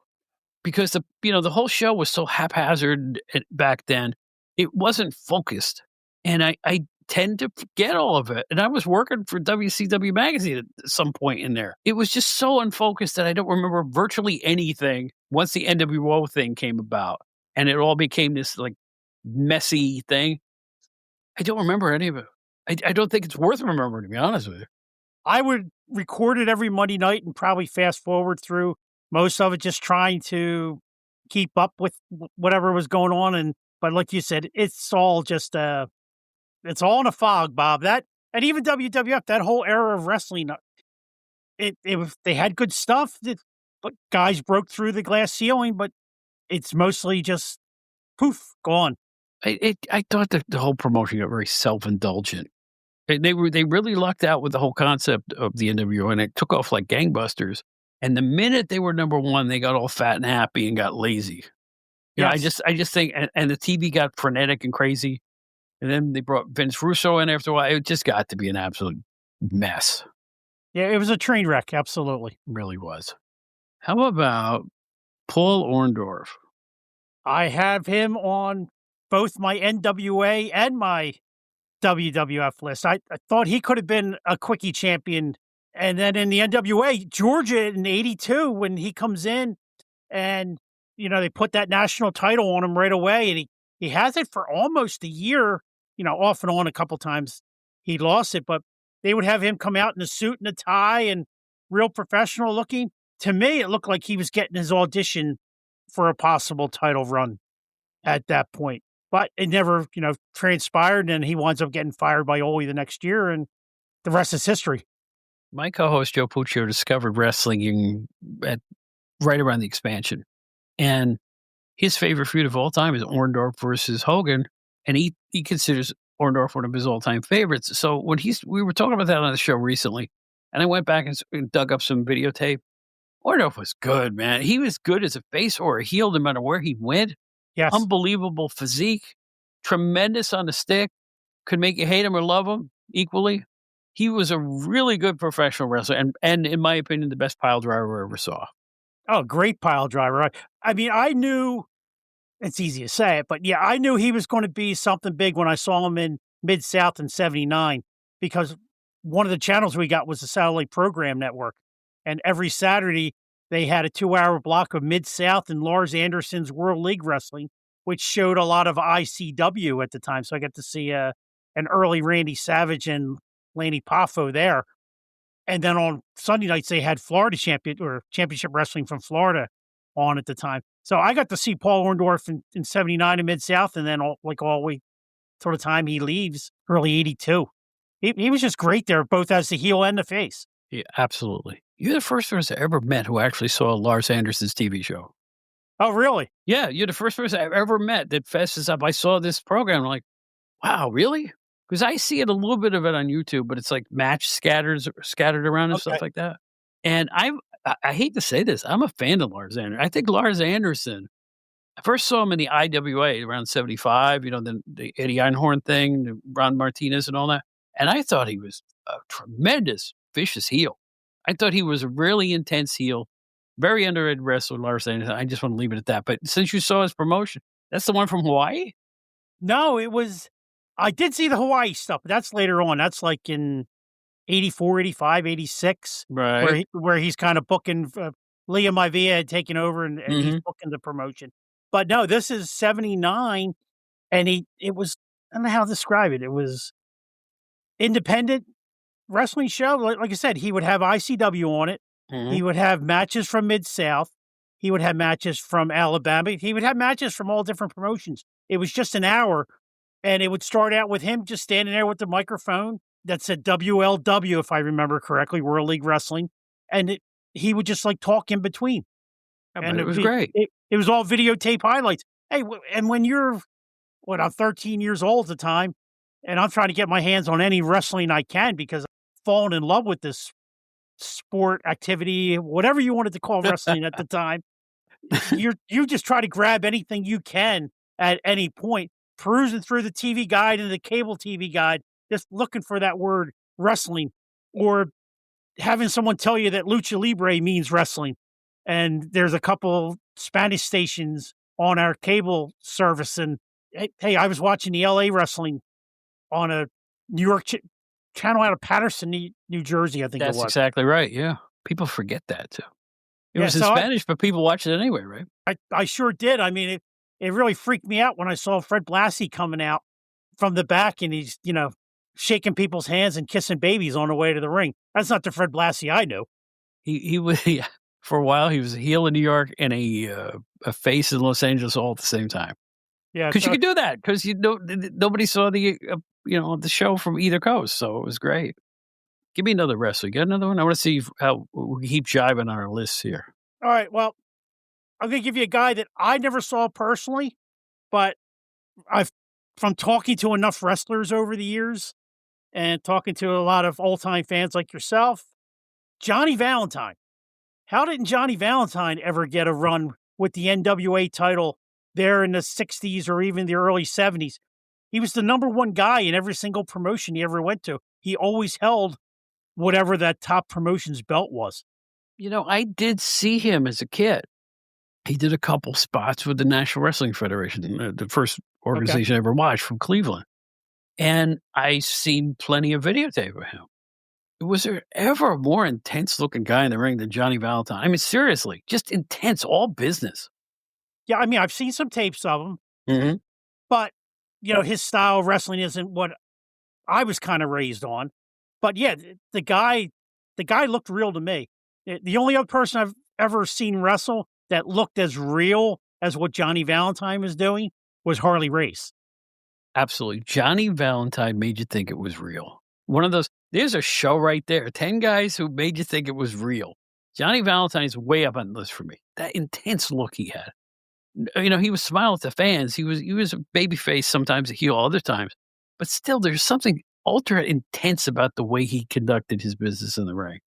because the whole show was so haphazard back then. It wasn't focused, and I tend to forget all of it. And I was working for WCW magazine at some point in there. It was just so unfocused that I don't remember virtually anything once the NWO thing came about. And it all became this like messy thing. I don't remember any of it. I don't think it's worth remembering, to be honest with you. I would record it every Monday night and probably fast forward through most of it, just trying to keep up with whatever was going on. But like you said, it's all just it's all in a fog, Bob. And even WWF, that whole era of wrestling, they had good stuff. But guys broke through the glass ceiling, but it's mostly just poof, gone. I thought that the whole promotion got very self-indulgent. They really lucked out with the whole concept of the NWO, and it took off like gangbusters. And the minute they were number one, they got all fat and happy and got lazy. You know, Yes. I just think, and the TV got frenetic and crazy. And then they brought Vince Russo in after a while. It just got to be an absolute mess. Yeah, it was a train wreck, absolutely. It really was. How about Paul Orndorff? I have him on both my NWA and my WWF list. I thought he could have been a quickie champion. And then in the NWA, Georgia in '82, when he comes in and, they put that national title on him right away, and he has it for almost a year, off and on a couple times he lost it, but they would have him come out in a suit and a tie and real professional looking. To me, it looked like he was getting his audition for a possible title run at that point. But it never, transpired, and he winds up getting fired by Ole the next year, and the rest is history. My co-host Joe Puccio discovered wrestling right around the expansion, and his favorite feud of all time is Orndorff versus Hogan, and he considers Orndorff one of his all-time favorites. So when we were talking about that on the show recently, and I went back and dug up some videotape. Orndorff was good, man. He was good as a face or a heel, no matter where he went. Yes. Unbelievable physique, tremendous on the stick, could make you hate him or love him equally. He was a really good professional wrestler, and in my opinion, the best pile driver I ever saw. Oh, great pile driver. I mean, I knew, it's easy to say it, but yeah, I knew he was going to be something big when I saw him in Mid-South in '79, because one of the channels we got was the Satellite Program Network. And every Saturday, they had a 2-hour block of Mid-South and Lars Anderson's World League Wrestling, which showed a lot of ICW at the time. So I got to see an early Randy Savage and Lanny Poffo there. And then on Sunday nights, they had Florida Championship Wrestling from Florida on at the time. So I got to see Paul Orndorff in '79 in Mid-South, and then all the way till the time he leaves, early '82. He was just great there, both as the heel and the face. Yeah, absolutely. You're the first person I ever met who actually saw Lars Anderson's TV show. Oh, really? Yeah, you're the first person I've ever met that fesses up. I saw this program, I'm like, wow, really? Because I see it a little bit of it on YouTube, but it's like match scattered around and stuff like that. And I hate to say this, I'm a fan of Lars Anderson. I think Lars Anderson, I first saw him in the IWA around '75, the Eddie Einhorn thing, the Ron Martinez and all that. And I thought he was a tremendous, vicious heel. I thought he was a really intense heel, very underrated wrestler, Lars Anderson. I just want to leave it at that. But since you saw his promotion, that's the one from Hawaii? No, I did see the Hawaii stuff, but that's later on. That's like in '84, '85, '86, Right. where he's kind of booking. Liam Maivia had taken over, and he's booking the promotion. But no, this is '79, and it was, I don't know how to describe it. It was independent wrestling show. Like I said, he would have ICW on it. He would have matches from Mid-South. He would have matches from Alabama. He would have matches from all different promotions. It was just an hour, and it would start out with him just standing there with the microphone that said WLW, if I remember correctly, World League Wrestling. And he would just like talk in between. And it was great. It was all videotape highlights. Hey, and when you're, I'm 13 years old at the time, and I'm trying to get my hands on any wrestling I can because I've fallen in love with this sport, activity, whatever you wanted to call wrestling at the time. You just try to grab anything you can at any point, perusing through the TV guide and the cable TV guide, just looking for that word wrestling, or having someone tell you that lucha libre means wrestling. And there's a couple Spanish stations on our cable service. And hey, I was watching the LA wrestling on a New York channel out of Patterson, New Jersey, I think That's it was. exactly right. Yeah. People forget that too. It was in so Spanish, but people watch it anyway, right? I sure did. I mean, it really freaked me out when I saw Fred Blassie coming out from the back, and he's, shaking people's hands and kissing babies on the way to the ring. That's not the Fred Blassie I know. He was, for a while, he was a heel in New York and a face in Los Angeles all at the same time. Yeah. Because you could do that, because nobody saw the show from either coast, so it was great. Give me another wrestler. Get another one? I want to see how we keep jiving on our lists here. All right. Well, I'm going to give you a guy that I never saw personally, But I've from talking to enough wrestlers over the years and talking to a lot of old-time fans like yourself, Johnny Valentine. How didn't Johnny Valentine ever get a run with the NWA title there in the 60s or even the early 70s? He was the number one guy in every single promotion he ever went to. He always held whatever that top promotion's belt was. I did see him as a kid. He did a couple spots with the National Wrestling Federation, the first organization I ever watched from Cleveland. And I seen plenty of videotape of him. Was there ever a more intense looking guy in the ring than Johnny Valentine? I mean, seriously, just intense, all business. Yeah, I mean, I've seen some tapes of him, Mm-hmm. but, his style of wrestling isn't what I was kind of raised on. But yeah, the guy looked real to me. The only other person I've ever seen wrestle that looked as real as what Johnny Valentine was doing was Harley Race. Absolutely. Johnny Valentine made you think it was real. One of those, there's a show right there. 10 guys who made you think it was real. Johnny Valentine's way up on the list for me. That intense look he had. He was smiling at the fans. He was a baby face, sometimes a heel, other times. But still, there's something ultra intense about the way he conducted his business in the ring.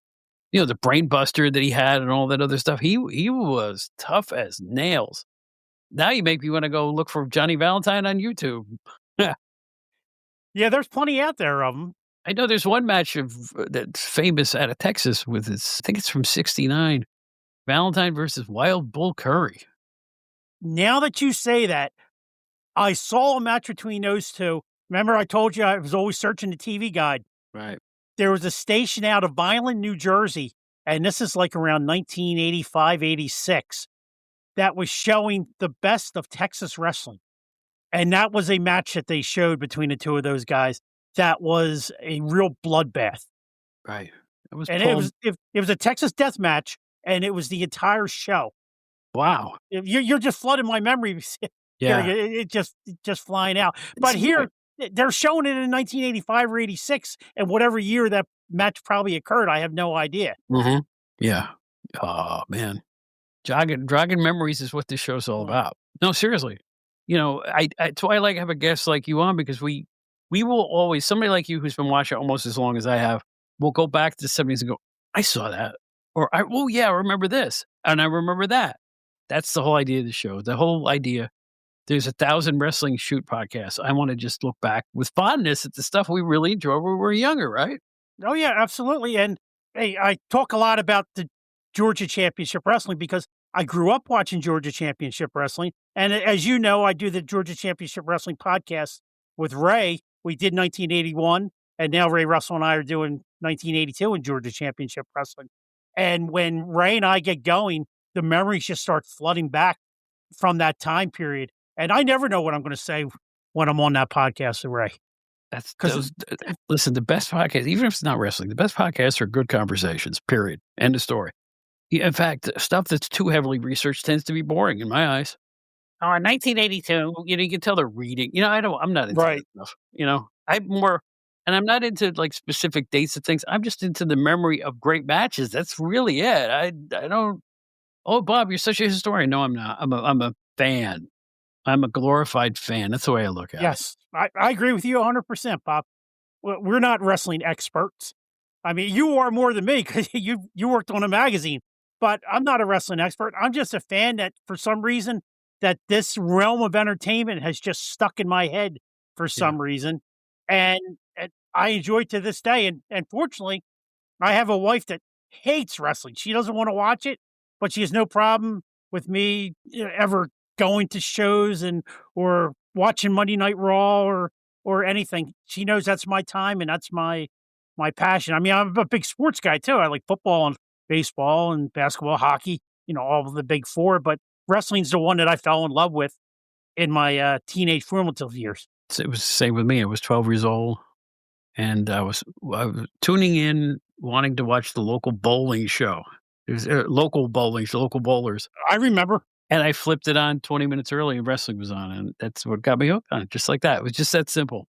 The brain buster that he had and all that other stuff. He was tough as nails. Now you make me want to go look for Johnny Valentine on YouTube. Yeah, there's plenty out there of them. I know there's one match that's famous out of Texas with I think it's from '69, Valentine versus Wild Bull Curry. Now that you say that, I saw a match between those two. Remember I told you I was always searching the TV guide? Right. There was a station out of Vineland, New Jersey, and this is like around 1985, 86, that was showing the best of Texas wrestling. And that was a match that they showed between the two of those guys. That was a real bloodbath. Right. It was a Texas death match, and it was the entire show. Wow. You're just flooding my memory. Yeah. It just flying out. But here, they're showing it in 1985 or 86, and whatever year that match probably occurred, I have no idea. Mm-hmm. Yeah. Oh, man. Jogging memories is what this show's all about. No, seriously. That's why I like to have a guest like you on, because we will always, somebody like you who's been watching almost as long as I have, will go back to the 70s and go, I saw that. Or, I remember this. And I remember that. That's the whole idea of the show. The whole idea. There's 1,000 wrestling shoot podcasts. I want to just look back with fondness at the stuff we really enjoyed when we were younger, right? Oh, yeah, absolutely. And hey, I talk a lot about the Georgia Championship Wrestling because I grew up watching Georgia Championship Wrestling. And as you know, I do the Georgia Championship Wrestling podcast with Ray. We did 1981, and now Ray Russell and I are doing 1982 in Georgia Championship Wrestling. And when Ray and I get going, the memories just start flooding back from that time period. And I never know what I'm going to say when I'm on that podcast with Ray. Listen, the best podcast, even if it's not wrestling, the best podcasts are good conversations, period. End of story. In fact, stuff that's too heavily researched tends to be boring in my eyes. 1982, you can tell they're reading. I'm not into that stuff. I'm more, and I'm not into like specific dates of things. I'm just into the memory of great matches. That's really it. I don't. Oh, Bob, you're such a historian. No, I'm not. I'm a fan. I'm a glorified fan. That's the way I look at it. Yes, I agree with you 100%, Bob. We're not wrestling experts. I mean, you are more than me because you worked on a magazine, but I'm not a wrestling expert. I'm just a fan that for some reason that this realm of entertainment has just stuck in my head for some reason. And I enjoy it to this day. And fortunately, I have a wife that hates wrestling. She doesn't want to watch it, but she has no problem with me ever going to shows or watching Monday Night Raw or anything. She knows that's my time and that's my passion. I mean, I'm a big sports guy too. I like football and baseball and basketball, hockey, all of the big four, but wrestling's the one that I fell in love with in my teenage formative years. It was the same with me. I was 12 years old and I was tuning in, wanting to watch the local bowling show. There's local bowlers. I remember. And I flipped it on 20 minutes early and wrestling was on. And that's what got me hooked on it. Just like that. It was just that simple.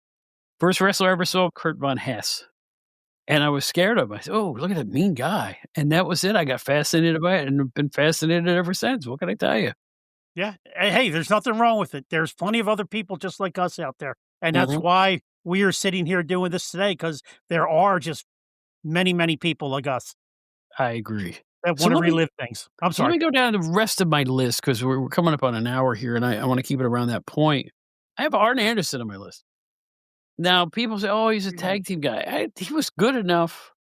First wrestler I ever saw, Kurt Von Hess. And I was scared of him. I said, oh, look at that mean guy. And that was it. I got fascinated by it and have been fascinated ever since. What can I tell you? Yeah. Hey, there's nothing wrong with it. There's plenty of other people just like us out there. And that's Mhm. why we are sitting here doing this today, because there are just many, many people like us I agree. that So want to let me relive things. I'm so let sorry. me go down the rest of my list because we're coming up on an hour here, and I wanna keep it around that point. I have Arn Anderson on my list. Now, people say, "Oh, he's a tag team guy." He was good enough.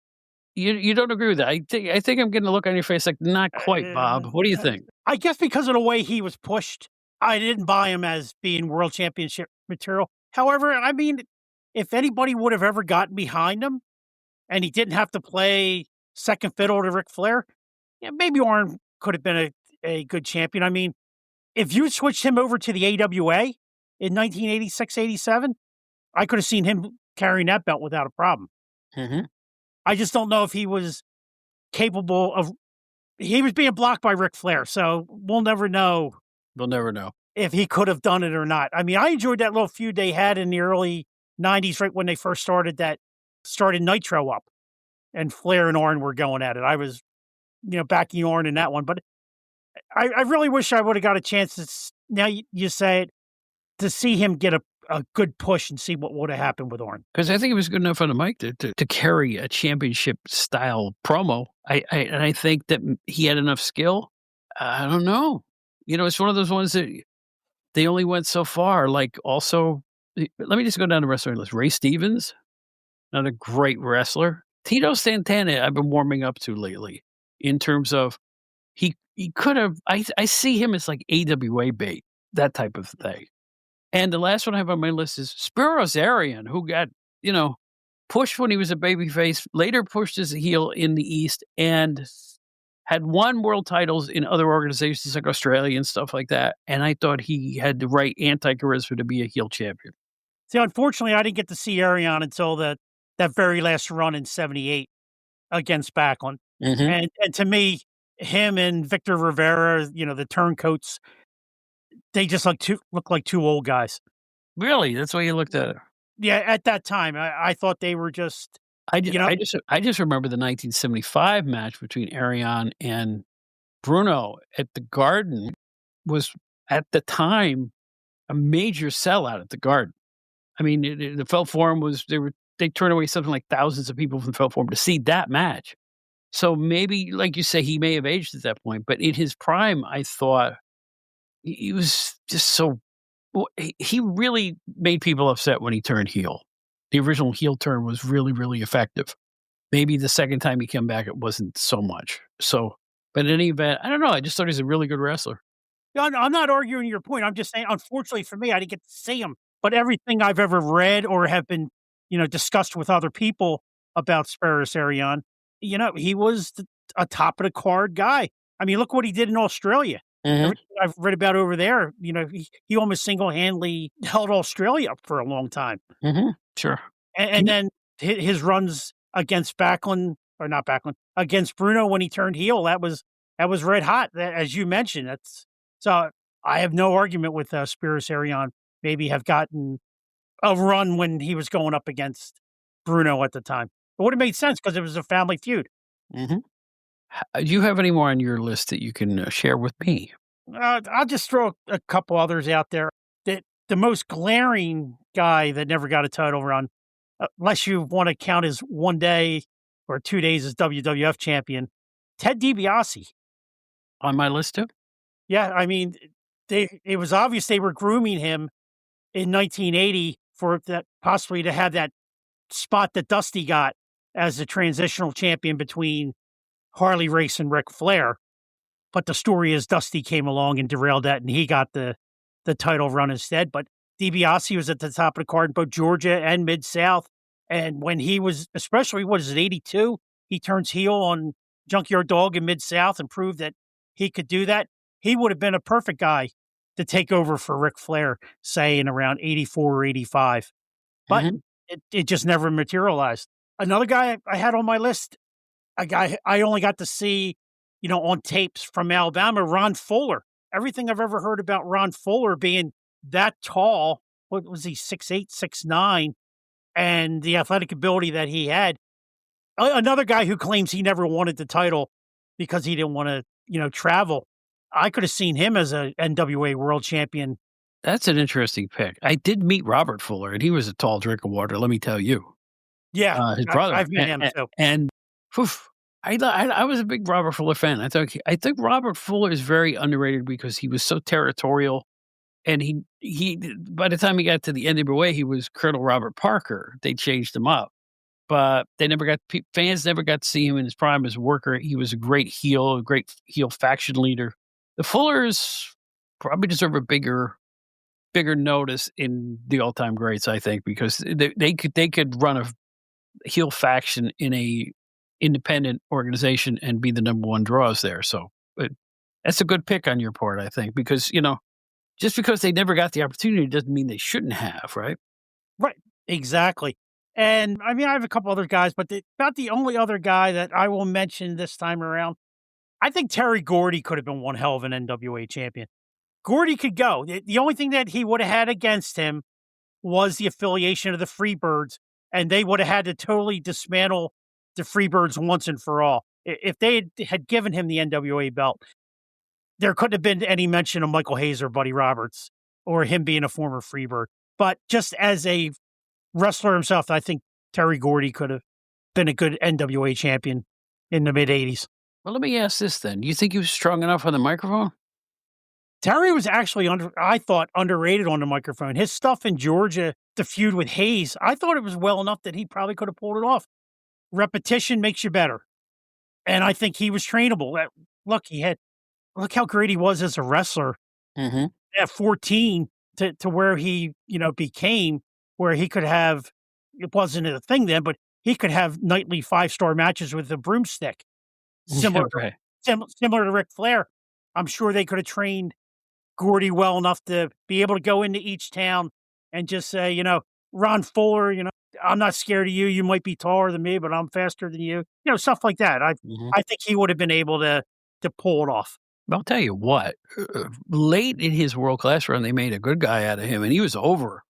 You don't agree with that? I think I'm getting a look on your face like, "Not quite, Bob." What do you think? I guess because of the way he was pushed, I didn't buy him as being world championship material. However, I mean, if anybody would have ever gotten behind him and he didn't have to play second fiddle to Ric Flair, yeah, maybe Orton could have been a good champion. I mean, if you switched him over to the AWA in 1986, 87, I could have seen him carrying that belt without a problem. Mhm. I just don't know if he was capable of. He was being blocked by Ric Flair, so we'll never know We'll never know. if he could have done it or not. I mean, I enjoyed that little feud they had in the early '90s, right when they first started Nitro up, and Flair and Orton were going at it. I was, backing Orton in that one, but I really wish I would have got a chance to. Now you say it, to see him get a good push and see what would have happened with Orton. Because I think he was good enough on the mic to carry a championship style promo. I think that he had enough skill. I don't know. It's one of those ones that they only went so far. Like, also, let me just go down the wrestler list. Ray Stevens, not a great wrestler. Tito Santana, I've been warming up to lately in terms of he could have. I see him as like AWA bait, that type of thing. And the last one I have on my list is Spiros Arian, who got, pushed when he was a babyface, later pushed as a heel in the East, and had won world titles in other organizations like Australia and stuff like that. And I thought he had the right anti-charisma to be a heel champion. See, unfortunately, I didn't get to see Arion until that very last run in '78 against Backlund, Mhm. and to me, him and Victor Rivera, the turncoats, they just look like two old guys. Really? That's why you looked at it. Yeah, at that time, I thought they were just, I just, you know I just, I just remember the 1975 match between Arion and Bruno at the Garden was at the time a major sellout at the Garden. I mean, the Felt Forum was they turned away something like thousands of people from the Felt Forum to see that match. So maybe, like you say, he may have aged at that point, but in his prime, I thought he was just so. He really made people upset when he turned heel. The original heel turn was really, really effective. Maybe the second time he came back, it wasn't so much. So, but in any event, I don't know. I just thought he's a really good wrestler. No, I'm not arguing your point. I'm just saying, unfortunately for me, I didn't get to see him. But everything I've ever read or have been, discussed with other people about Spiros Arion, he was a top of the card guy. I mean, look what he did in Australia. Mhm. Everything I've read about over there, he almost single handedly held Australia up for a long time. Mhm. Sure. And Can you then his runs against Backlund, or not Backlund, against Bruno when he turned heel, that was red hot, as you mentioned. That's so I have no argument with Spiros Arion maybe have gotten a run when he was going up against Bruno at the time. It would have made sense because it was a family feud. Mhm. Do you have any more on your list that you can share with me? I'll just throw a couple others out there. The most glaring guy that never got a title run, unless you want to count his 1 day or 2 days as WWF champion, Ted DiBiase. On my list too? Yeah, I mean, it was obvious they were grooming him in 1980 for that, possibly to have that spot that Dusty got as the transitional champion between Harley Race and Ric Flair. But the story is Dusty came along and derailed that, and he got the title run instead. But DiBiase was at the top of the card in both Georgia and Mid-South. And when he was, especially, what is it, 82, he turns heel on Junkyard Dog in Mid-South and proved that he could do that. He would have been a perfect guy to take over for Ric Flair, say, in around 84 or 85. But Mhm. it just never materialized. Another guy I had on my list, a guy I only got to see, on tapes from Alabama, Ron Fuller. Everything I've ever heard about Ron Fuller being that tall, what was he, 6'8", 6'9", and the athletic ability that he had. Another guy who claims he never wanted the title because he didn't want to, travel. I could have seen him as a NWA world champion. That's an interesting pick. I did meet Robert Fuller, and he was a tall drink of water, let me tell you. Yeah, His brother. I've met him too. And whew, I was a big Robert Fuller fan. I think Robert Fuller is very underrated because he was so territorial, and he by the time he got to the NWA, he was Colonel Robert Parker. They changed him up, but they never got fans never got to see him in his prime as a worker. He was a great heel faction leader. The Fullers probably deserve a bigger notice in the all-time greats, I think, because they could run a heel faction in a independent organization and be the number one draws there. So that's a good pick on your part, I think, because, just because they never got the opportunity doesn't mean they shouldn't have, right? Right. Exactly. And I mean, I have a couple other guys, but about the only other guy that I will mention this time around, I think Terry Gordy could have been one hell of an NWA champion. Gordy could go. The only thing that he would have had against him was the affiliation of the Freebirds, and they would have had to totally dismantle the Freebirds once and for all. If they had given him the NWA belt, there couldn't have been any mention of Michael Hayes or Buddy Roberts or him being a former Freebird. But just as a wrestler himself, I think Terry Gordy could have been a good NWA champion in the mid-'80s. Well, let me ask this then. Do you think he was strong enough on the microphone? Terry was actually, I thought, underrated on the microphone. His stuff in Georgia, the feud with Hayes, I thought it was well enough that he probably could have pulled it off. Repetition makes you better. And I think he was trainable. Look how great he was as a wrestler at 14 to where he, became, where he could have, it wasn't a thing then, but he could have nightly 5-star matches with the broomstick. Similar to Ric Flair. I'm sure they could have trained Gordy well enough to be able to go into each town and just say, Ron Fuller, I'm not scared of you. You might be taller than me, but I'm faster than you. Stuff like that. I think he would have been able to pull it off. I'll tell you what, late in his world-class run, they made a good guy out of him, and he was over.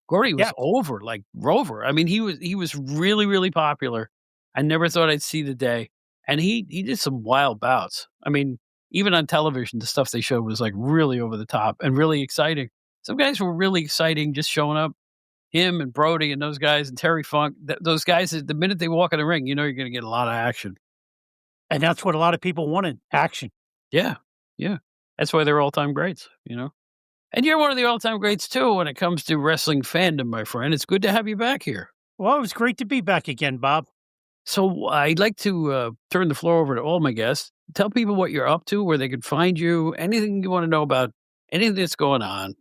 Gordy was over, like Rover. I mean, he was really, really popular. I never thought I'd see the day. And he did some wild bouts. I mean, even on television, the stuff they showed was like really over the top and really exciting. Some guys were really exciting just showing up. Him and Brody and those guys and Terry Funk, those guys, the minute they walk in the ring, you're going to get a lot of action. And that's what a lot of people wanted, action. Yeah. That's why they're all-time greats, And you're one of the all-time greats, too, when it comes to wrestling fandom, my friend. It's good to have you back here. Well, it was great to be back again, Bob. So I'd like to turn the floor over to all my guests. Tell people what you're up to, where they can find you, anything you want to know about, anything that's going on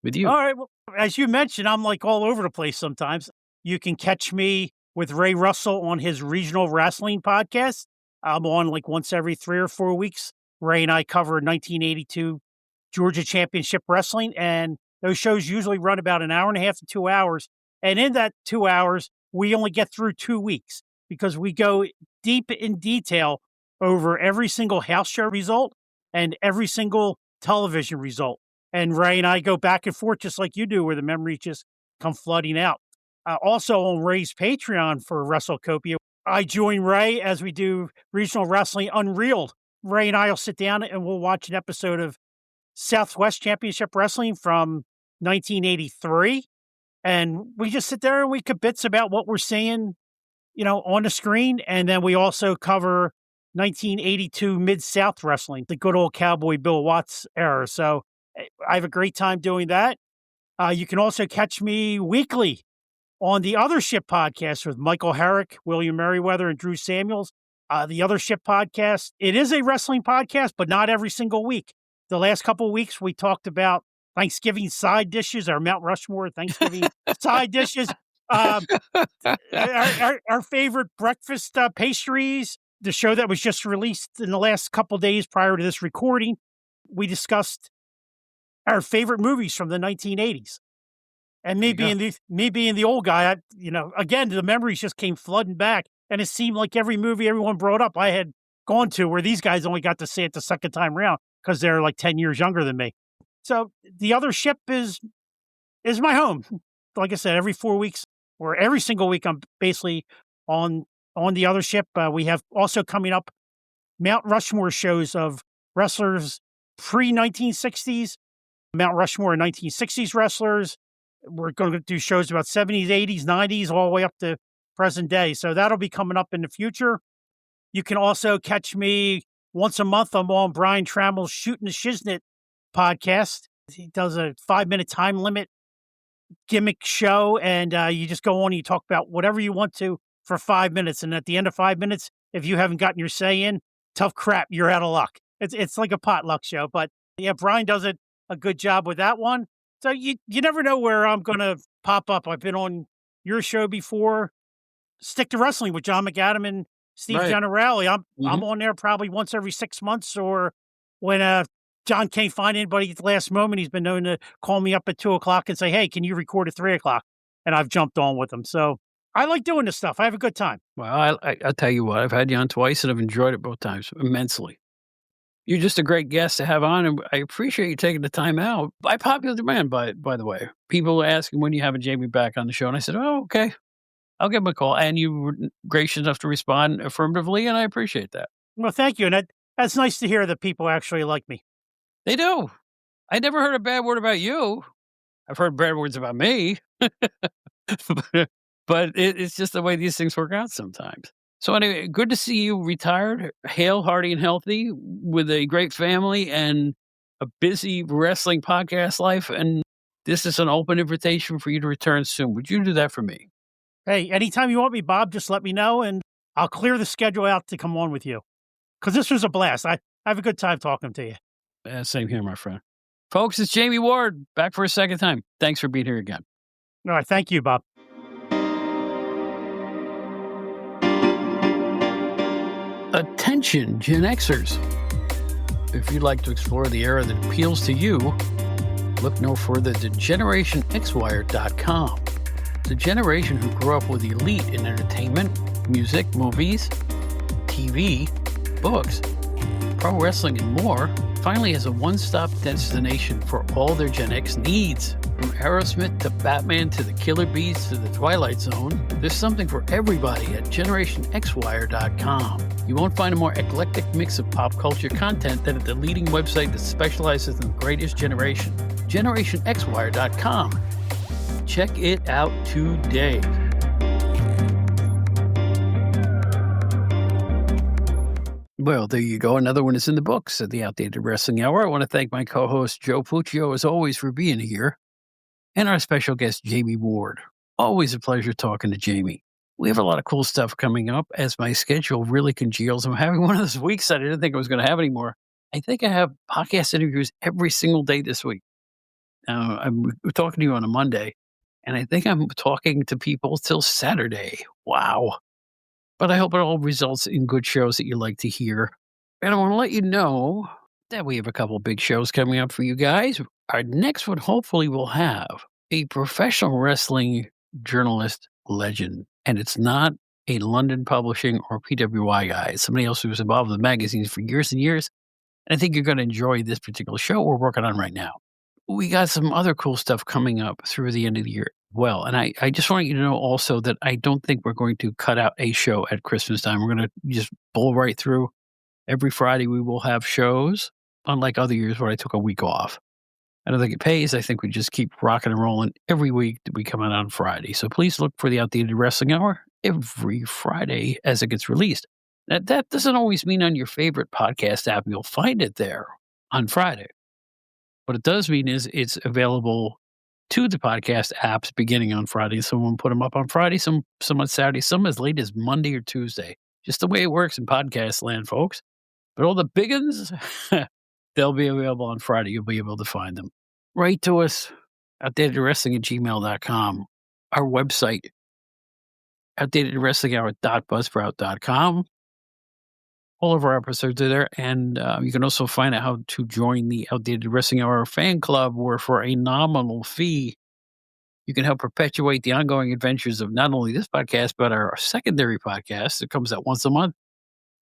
with you. All right. Well, as you mentioned, I'm like all over the place sometimes. You can catch me with Ray Russell on his regional wrestling podcast. I'm on like once every 3 or 4 weeks. Ray and I cover 1982 Georgia Championship Wrestling, and those shows usually run about an hour and a half to 2 hours. And in that 2 hours, we only get through 2 weeks because we go deep in detail over every single house show result and every single television result. And Ray and I go back and forth just like you do, where the memories just come flooding out. Also on Ray's Patreon for WrestleCopia, I join Ray as we do regional wrestling Unreeled. Ray and I will sit down and we'll watch an episode of Southwest Championship Wrestling from 1983. And we just sit there and we kibitz about what we're seeing, on the screen. And then we also cover 1982 Mid-South Wrestling, the good old Cowboy Bill Watts era. So I have a great time doing that. You can also catch me weekly on the Othership podcast with Michael Herrick, William Merriweather, and Drew Samuels. The Othership podcast, it is a wrestling podcast, but not every single week. The last couple of weeks, we talked about Thanksgiving side dishes, our Mount Rushmore Thanksgiving side dishes, our favorite breakfast pastries, the show that was just released in the last couple of days prior to this recording. We discussed our favorite movies from the 1980s. And me being the old guy, again, the memories just came flooding back. And it seemed like every movie everyone brought up I had gone to, where these guys only got to see it the second time around because they're like 10 years younger than me. So the Othership is my home. Like I said, every 4 weeks or every single week, I'm basically on the Othership. We have also coming up Mount Rushmore shows of wrestlers pre-1960s, Mount Rushmore 1960s wrestlers. We're going to do shows about 70s, 80s, 90s, all the way up to present day. So that'll be coming up in the future. You can also catch me once a month. I'm on Brian Trammell's Shooting the Shiznit podcast. He does a 5-minute time limit gimmick show, and you just go on and you talk about whatever you want to for 5 minutes. And at the end of 5 minutes, if you haven't gotten your say in, tough crap, you're out of luck. It's like a potluck show. But yeah, Brian does a good job with that one. So you never know where I'm going to pop up. I've been on your show before. Stick to Wrestling with John McAdam and Steve Generale. I'm on there probably once every 6 months, or when John can't find anybody at the last moment, he's been known to call me up at 2:00 and say, hey, can you record at 3:00? And I've jumped on with him. So I like doing this stuff. I have a good time. Well, I'll tell you what, I've had you on twice and I've enjoyed it both times immensely. You're just a great guest to have on, and I appreciate you taking the time out. By popular demand, by the way. People asking when you have a Jammie back on the show, and I said, oh, okay. I'll give him a call. And you were gracious enough to respond affirmatively, and I appreciate that. Well, thank you. And that's nice to hear that people actually like me. They do. I never heard a bad word about you. I've heard bad words about me. but it's just the way these things work out sometimes. So anyway, good to see you retired, hale, hearty, and healthy, with a great family and a busy wrestling podcast life. And this is an open invitation for you to return soon. Would you do that for me? Hey, anytime you want me, Bob, just let me know, and I'll clear the schedule out to come on with you. Because this was a blast. I have a good time talking to you. Same here, my friend. Folks, it's Jammie Ward, back for a second time. Thanks for being here again. All right, thank you, Bob. Attention, Gen Xers. If you'd like to explore the era that appeals to you, look no further than GenerationXWire.com. The generation who grew up with elite in entertainment, music, movies, TV, books, pro wrestling, and more finally has a one-stop destination for all their Gen X needs. From Aerosmith to Batman to the Killer Bees to the Twilight Zone, there's something for everybody at GenerationXWire.com. You won't find a more eclectic mix of pop culture content than at the leading website that specializes in the greatest generation, GenerationXWire.com. Check it out today. Well, there you go. Another one is in the books at the Outdated Wrestling Hour. I want to thank my co-host, Joe Puccio, as always, for being here, and our special guest, Jammie Ward. Always a pleasure talking to Jammie. We have a lot of cool stuff coming up as my schedule really congeals. I'm having one of those weeks that I didn't think I was going to have anymore. I think I have podcast interviews every single day this week. I'm talking to you on a Monday, and I think I'm talking to people till Saturday. Wow. But I hope it all results in good shows that you like to hear. And I want to let you know that we have a couple of big shows coming up for you guys. Our next one hopefully will have a professional wrestling journalist legend. And it's not a London publishing or PWI guy. It's somebody else who was involved with magazines for years and years. And I think you're going to enjoy this particular show we're working on right now. We got some other cool stuff coming up through the end of the year. Well, and I just want you to know also that I don't think we're going to cut out a show at Christmas time. We're going to just bull right through. Every Friday we will have shows, unlike other years where I took a week off. I don't think it pays. I think we just keep rocking and rolling every week that we come out on Friday. So please look for the Outdated Wrestling Hour every Friday as it gets released. That doesn't always mean on your favorite podcast app you'll find it there on Friday. What it does mean is it's available to the podcast apps beginning on Friday. Someone put them up on Friday, some on Saturday, some as late as Monday or Tuesday. Just the way it works in podcast land, folks. But all the big ones, they'll be available on Friday. You'll be able to find them. Write to us, outdatedwrestling@gmail.com. Our website, outdatedwrestlinghour.buzzsprout.com. All of our episodes are there, and you can also find out how to join the Outdated Wrestling Hour fan club, where for a nominal fee, you can help perpetuate the ongoing adventures of not only this podcast, but our secondary podcast that comes out once a month,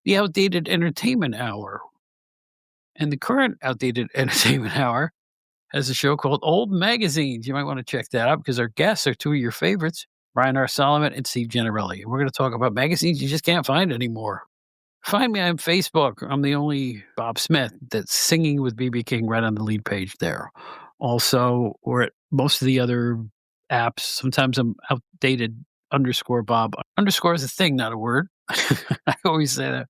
the Outdated Entertainment Hour. And the current Outdated Entertainment Hour has a show called Old Magazines. You might want to check that out because our guests are two of your favorites, Brian R. Solomon and Steve Generale. And we're going to talk about magazines you just can't find anymore. Find me on Facebook. I'm the only Bob Smith that's singing with BB King right on the lead page there. Also, or at most of the other apps, sometimes I'm outdated _Bob. Underscore is a thing, not a word. I always say that.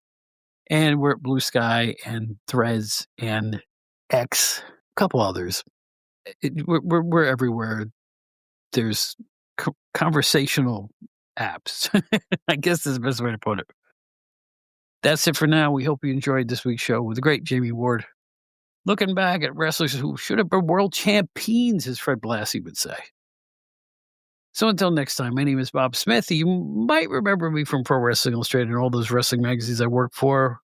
And we're at Blue Sky and Threads and X, a couple others. We're everywhere. There's conversational apps. I guess that's the best way to put it. That's it for now. We hope you enjoyed this week's show with the great Jammie Ward. Looking back at wrestlers who should have been world champions, as Fred Blassie would say. So until next time, my name is Bob Smith. You might remember me from Pro Wrestling Illustrated and all those wrestling magazines I worked for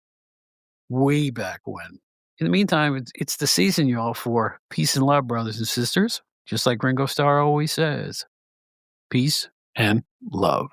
way back when. In the meantime, it's the season, y'all, for peace and love, brothers and sisters. Just like Ringo Starr always says, peace and love.